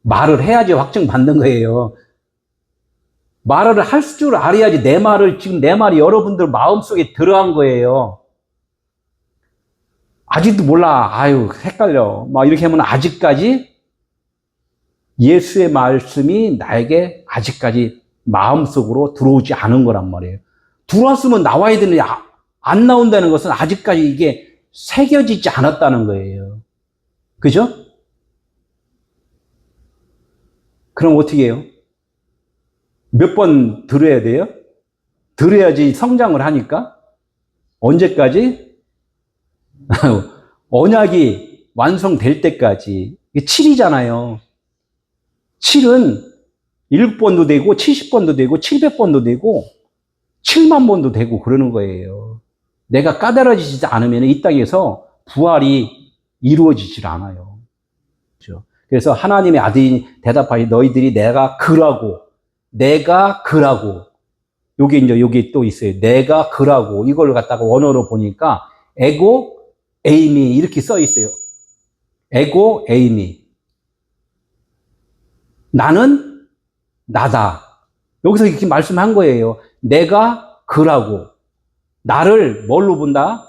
말을 해야지 확증 받는 거예요. 말을 할 줄 알아야지 지금 내 말이 여러분들 마음속에 들어간 거예요. 아직도 몰라. 아유, 헷갈려. 막 이렇게 하면 아직까지 예수의 말씀이 나에게 아직까지 마음속으로 들어오지 않은 거란 말이에요. 들어왔으면 나와야 되는데 안 나온다는 것은 아직까지 이게 새겨지지 않았다는 거예요. 그죠? 그럼 어떻게 해요? 몇 번 들어야 돼요? 들어야지 성장을 하니까? 언제까지? 언약이 완성될 때까지. 이게 7이잖아요. 7은 7번도 되고 70번도 되고 700번도 되고 7만 번도 되고 그러는 거예요. 내가 까다로워지지 않으면 이 땅에서 부활이 이루어지질 않아요. 그렇죠? 그래서 하나님의 아들이 대답하니 너희들이 내가 그라고 요게 이제 여기 또 있어요. 내가 그라고 이걸 갖다가 원어로 보니까 에고 에이미 이렇게 써 있어요. 에고 에이미. 나는 나다. 여기서 이렇게 말씀한 거예요. 내가 그라고. 나를 뭘로 본다?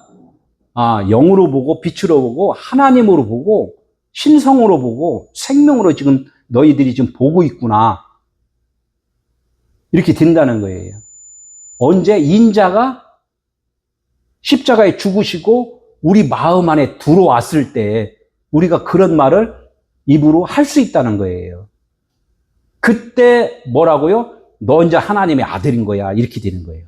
영으로 보고 빛으로 보고 하나님으로 보고 신성으로 보고 생명으로 지금 너희들이 지금 보고 있구나. 이렇게 된다는 거예요. 언제 인자가 십자가에 죽으시고 우리 마음 안에 들어왔을 때 우리가 그런 말을 입으로 할 수 있다는 거예요. 그때 뭐라고요? 너 이제 하나님의 아들인 거야. 이렇게 되는 거예요.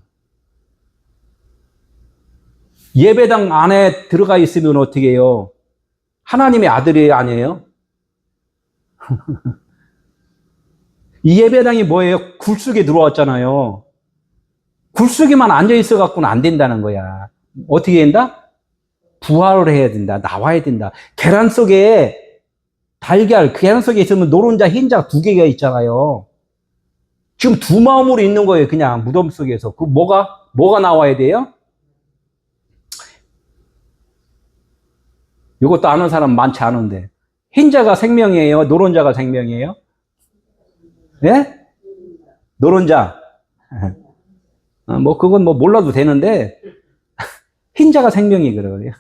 예배당 안에 들어가 있으면 어떻게 해요? 하나님의 아들이 아니에요? 이 예배당이 뭐예요? 굴 속에 들어왔잖아요. 굴 속에만 앉아 있어 갖고는 안 된다는 거야. 어떻게 된다? 부활을 해야 된다. 나와야 된다. 계란 속에 계란 속에 있으면 노른자, 흰자 두 개가 있잖아요. 지금 두 마음으로 있는 거예요. 그냥 무덤 속에서. 그 뭐가 나와야 돼요? 이것도 아는 사람 많지 않은데. 흰자가 생명이에요? 노른자가 생명이에요? 예? 노른자. 그건 몰라도 되는데, 흰자가 생명이 그래요.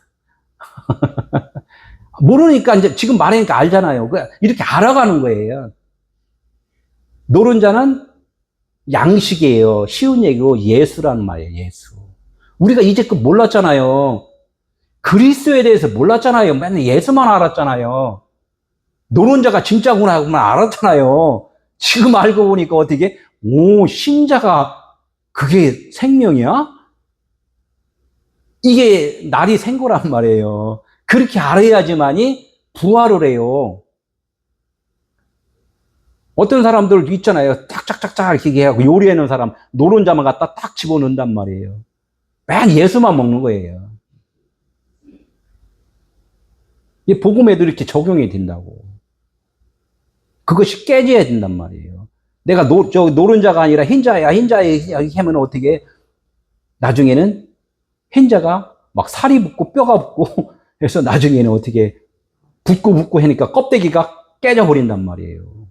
모르니까 이제 지금 말하니까 알잖아요. 이렇게 알아가는 거예요. 노른자는 양식이에요. 쉬운 얘기고 예수라는 말이에요. 예수. 우리가 이제껏 몰랐잖아요. 그리스도에 대해서 몰랐잖아요. 맨날 예수만 알았잖아요. 노른자가 진짜구나 하고만 알았잖아요. 지금 알고 보니까 어떻게, 신자가 그게 생명이야? 이게 날이 생 거란 말이에요. 그렇게 알아야지만이 부활을 해요. 어떤 사람들 있잖아요. 탁탁탁탁 이렇게 하고 요리하는 사람, 노른자만 갖다 딱 집어넣는단 말이에요. 맨 예수만 먹는 거예요. 이 복음에도 이렇게 적용이 된다고. 그것이 깨져야 된단 말이에요. 내가 노른자가 아니라 흰자야 하면 어떻게, 나중에는 흰자가 막 살이 붙고 뼈가 붙고 해서 나중에는 어떻게 붙고 하니까 껍데기가 깨져버린단 말이에요.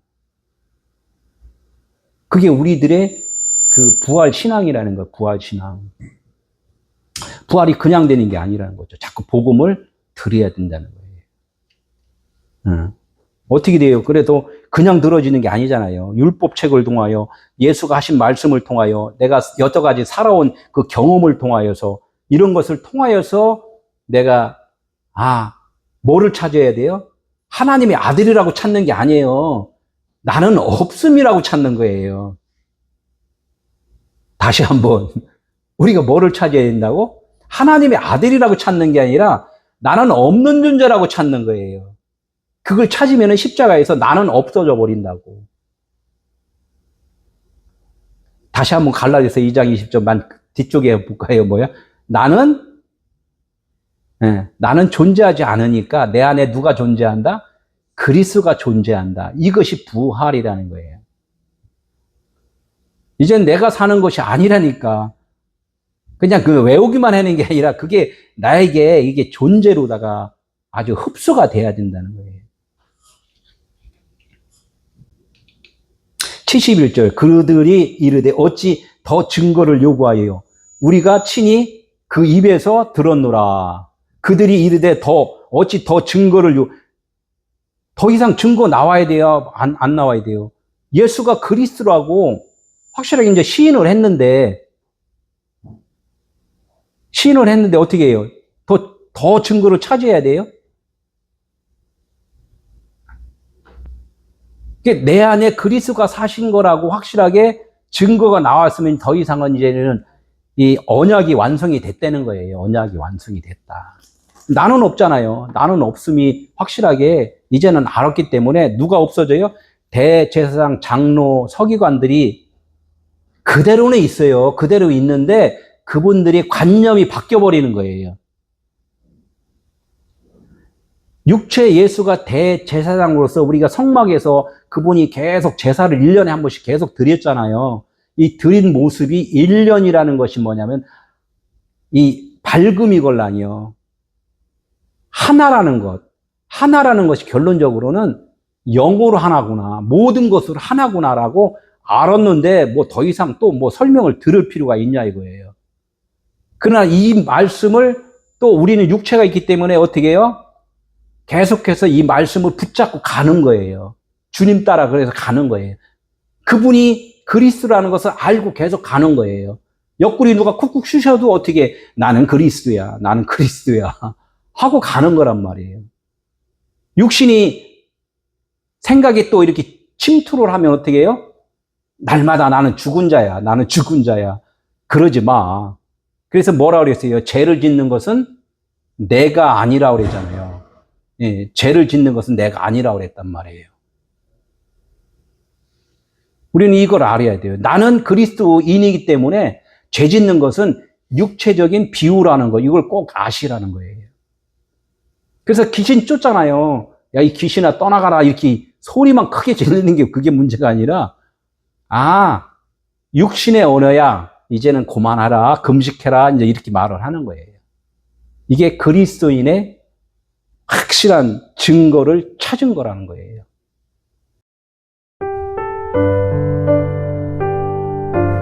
그게 우리들의 그 부활 신앙이라는 거예요. 부활 신앙. 부활이 그냥 되는 게 아니라는 거죠. 자꾸 복음을 들어야 된다는 거예요. 어떻게 돼요? 그래도 그냥 들어지는 게 아니잖아요. 율법책을 통하여, 예수가 하신 말씀을 통하여, 내가 여태까지 살아온 그 경험을 통하여서, 이런 것을 통하여서 내가, 뭐를 찾아야 돼요? 하나님의 아들이라고 찾는 게 아니에요. 나는 없음이라고 찾는 거예요. 다시 한번, 우리가 뭐를 찾아야 된다고? 하나님의 아들이라고 찾는 게 아니라 나는 없는 존재라고 찾는 거예요. 그걸 찾으면 십자가에서 나는 없어져 버린다고. 다시 한번 갈라디아서 2장 20절만 뒤쪽에 볼까요? 나는 존재하지 않으니까 내 안에 누가 존재한다? 그리스도가 존재한다. 이것이 부활이라는 거예요. 이젠 내가 사는 것이 아니라니까. 그냥 그 외우기만 하는 게 아니라 그게 나에게 이게 존재로다가 아주 흡수가 돼야 된다는 거예요. 71절, 그들이 이르되 어찌 더 증거를 요구하여요? 우리가 친히 그 입에서 들었노라. 그들이 이르되 어찌 더 증거를 더 이상 증거 나와야 돼요? 안 나와야 돼요? 예수가 그리스도라고 확실하게 이제 시인을 했는데 어떻게 해요? 더 증거를 찾아야 돼요? 내 안에 그리스도가 사신 거라고 확실하게 증거가 나왔으면 더 이상은 이제는 이 언약이 완성이 됐다는 거예요. 언약이 완성이 됐다. 나는 없잖아요. 나는 없음이 확실하게 이제는 알았기 때문에 누가 없어져요? 대제사장, 장로, 서기관들이 그대로는 있어요. 그대로 있는데 그분들이 관념이 바뀌어버리는 거예요. 육체 예수가 대제사장으로서 우리가 성막에서 그분이 계속 제사를 1년에 한 번씩 계속 드렸잖아요. 이 드린 모습이 1년이라는 것이 뭐냐면 이 밝음이걸라니요. 하나라는 것이 결론적으로는 영으로 하나구나. 모든 것으로 하나구나라고 알았는데 뭐 더 이상 또 뭐 설명을 들을 필요가 있냐 이거예요. 그러나 이 말씀을 또 우리는 육체가 있기 때문에 어떻게 해요? 계속해서 이 말씀을 붙잡고 가는 거예요. 주님 따라 그래서 가는 거예요. 그분이 그리스도라는 것을 알고 계속 가는 거예요. 옆구리 누가 쿡쿡 쑤셔도 어떻게 나는 그리스도야 하고 가는 거란 말이에요. 육신이 생각이 또 이렇게 침투를 하면 어떻게 해요? 날마다 나는 죽은 자야. 그러지 마. 그래서 뭐라 그랬어요? 죄를 짓는 것은 내가 아니라 그랬잖아요. 예, 죄를 짓는 것은 내가 아니라 그랬단 말이에요. 우리는 이걸 알아야 돼요. 나는 그리스도인이기 때문에 죄 짓는 것은 육체적인 비유라는 거, 이걸 꼭 아시라는 거예요. 그래서 귀신 쫓잖아요. 야, 이 귀신아 떠나가라 이렇게 소리만 크게 지르는 게 그게 문제가 아니라 육신의 언어야 이제는 그만하라, 금식해라 이제 이렇게 말을 하는 거예요. 이게 그리스도인의 확실한 증거를 찾은 거라는 거예요.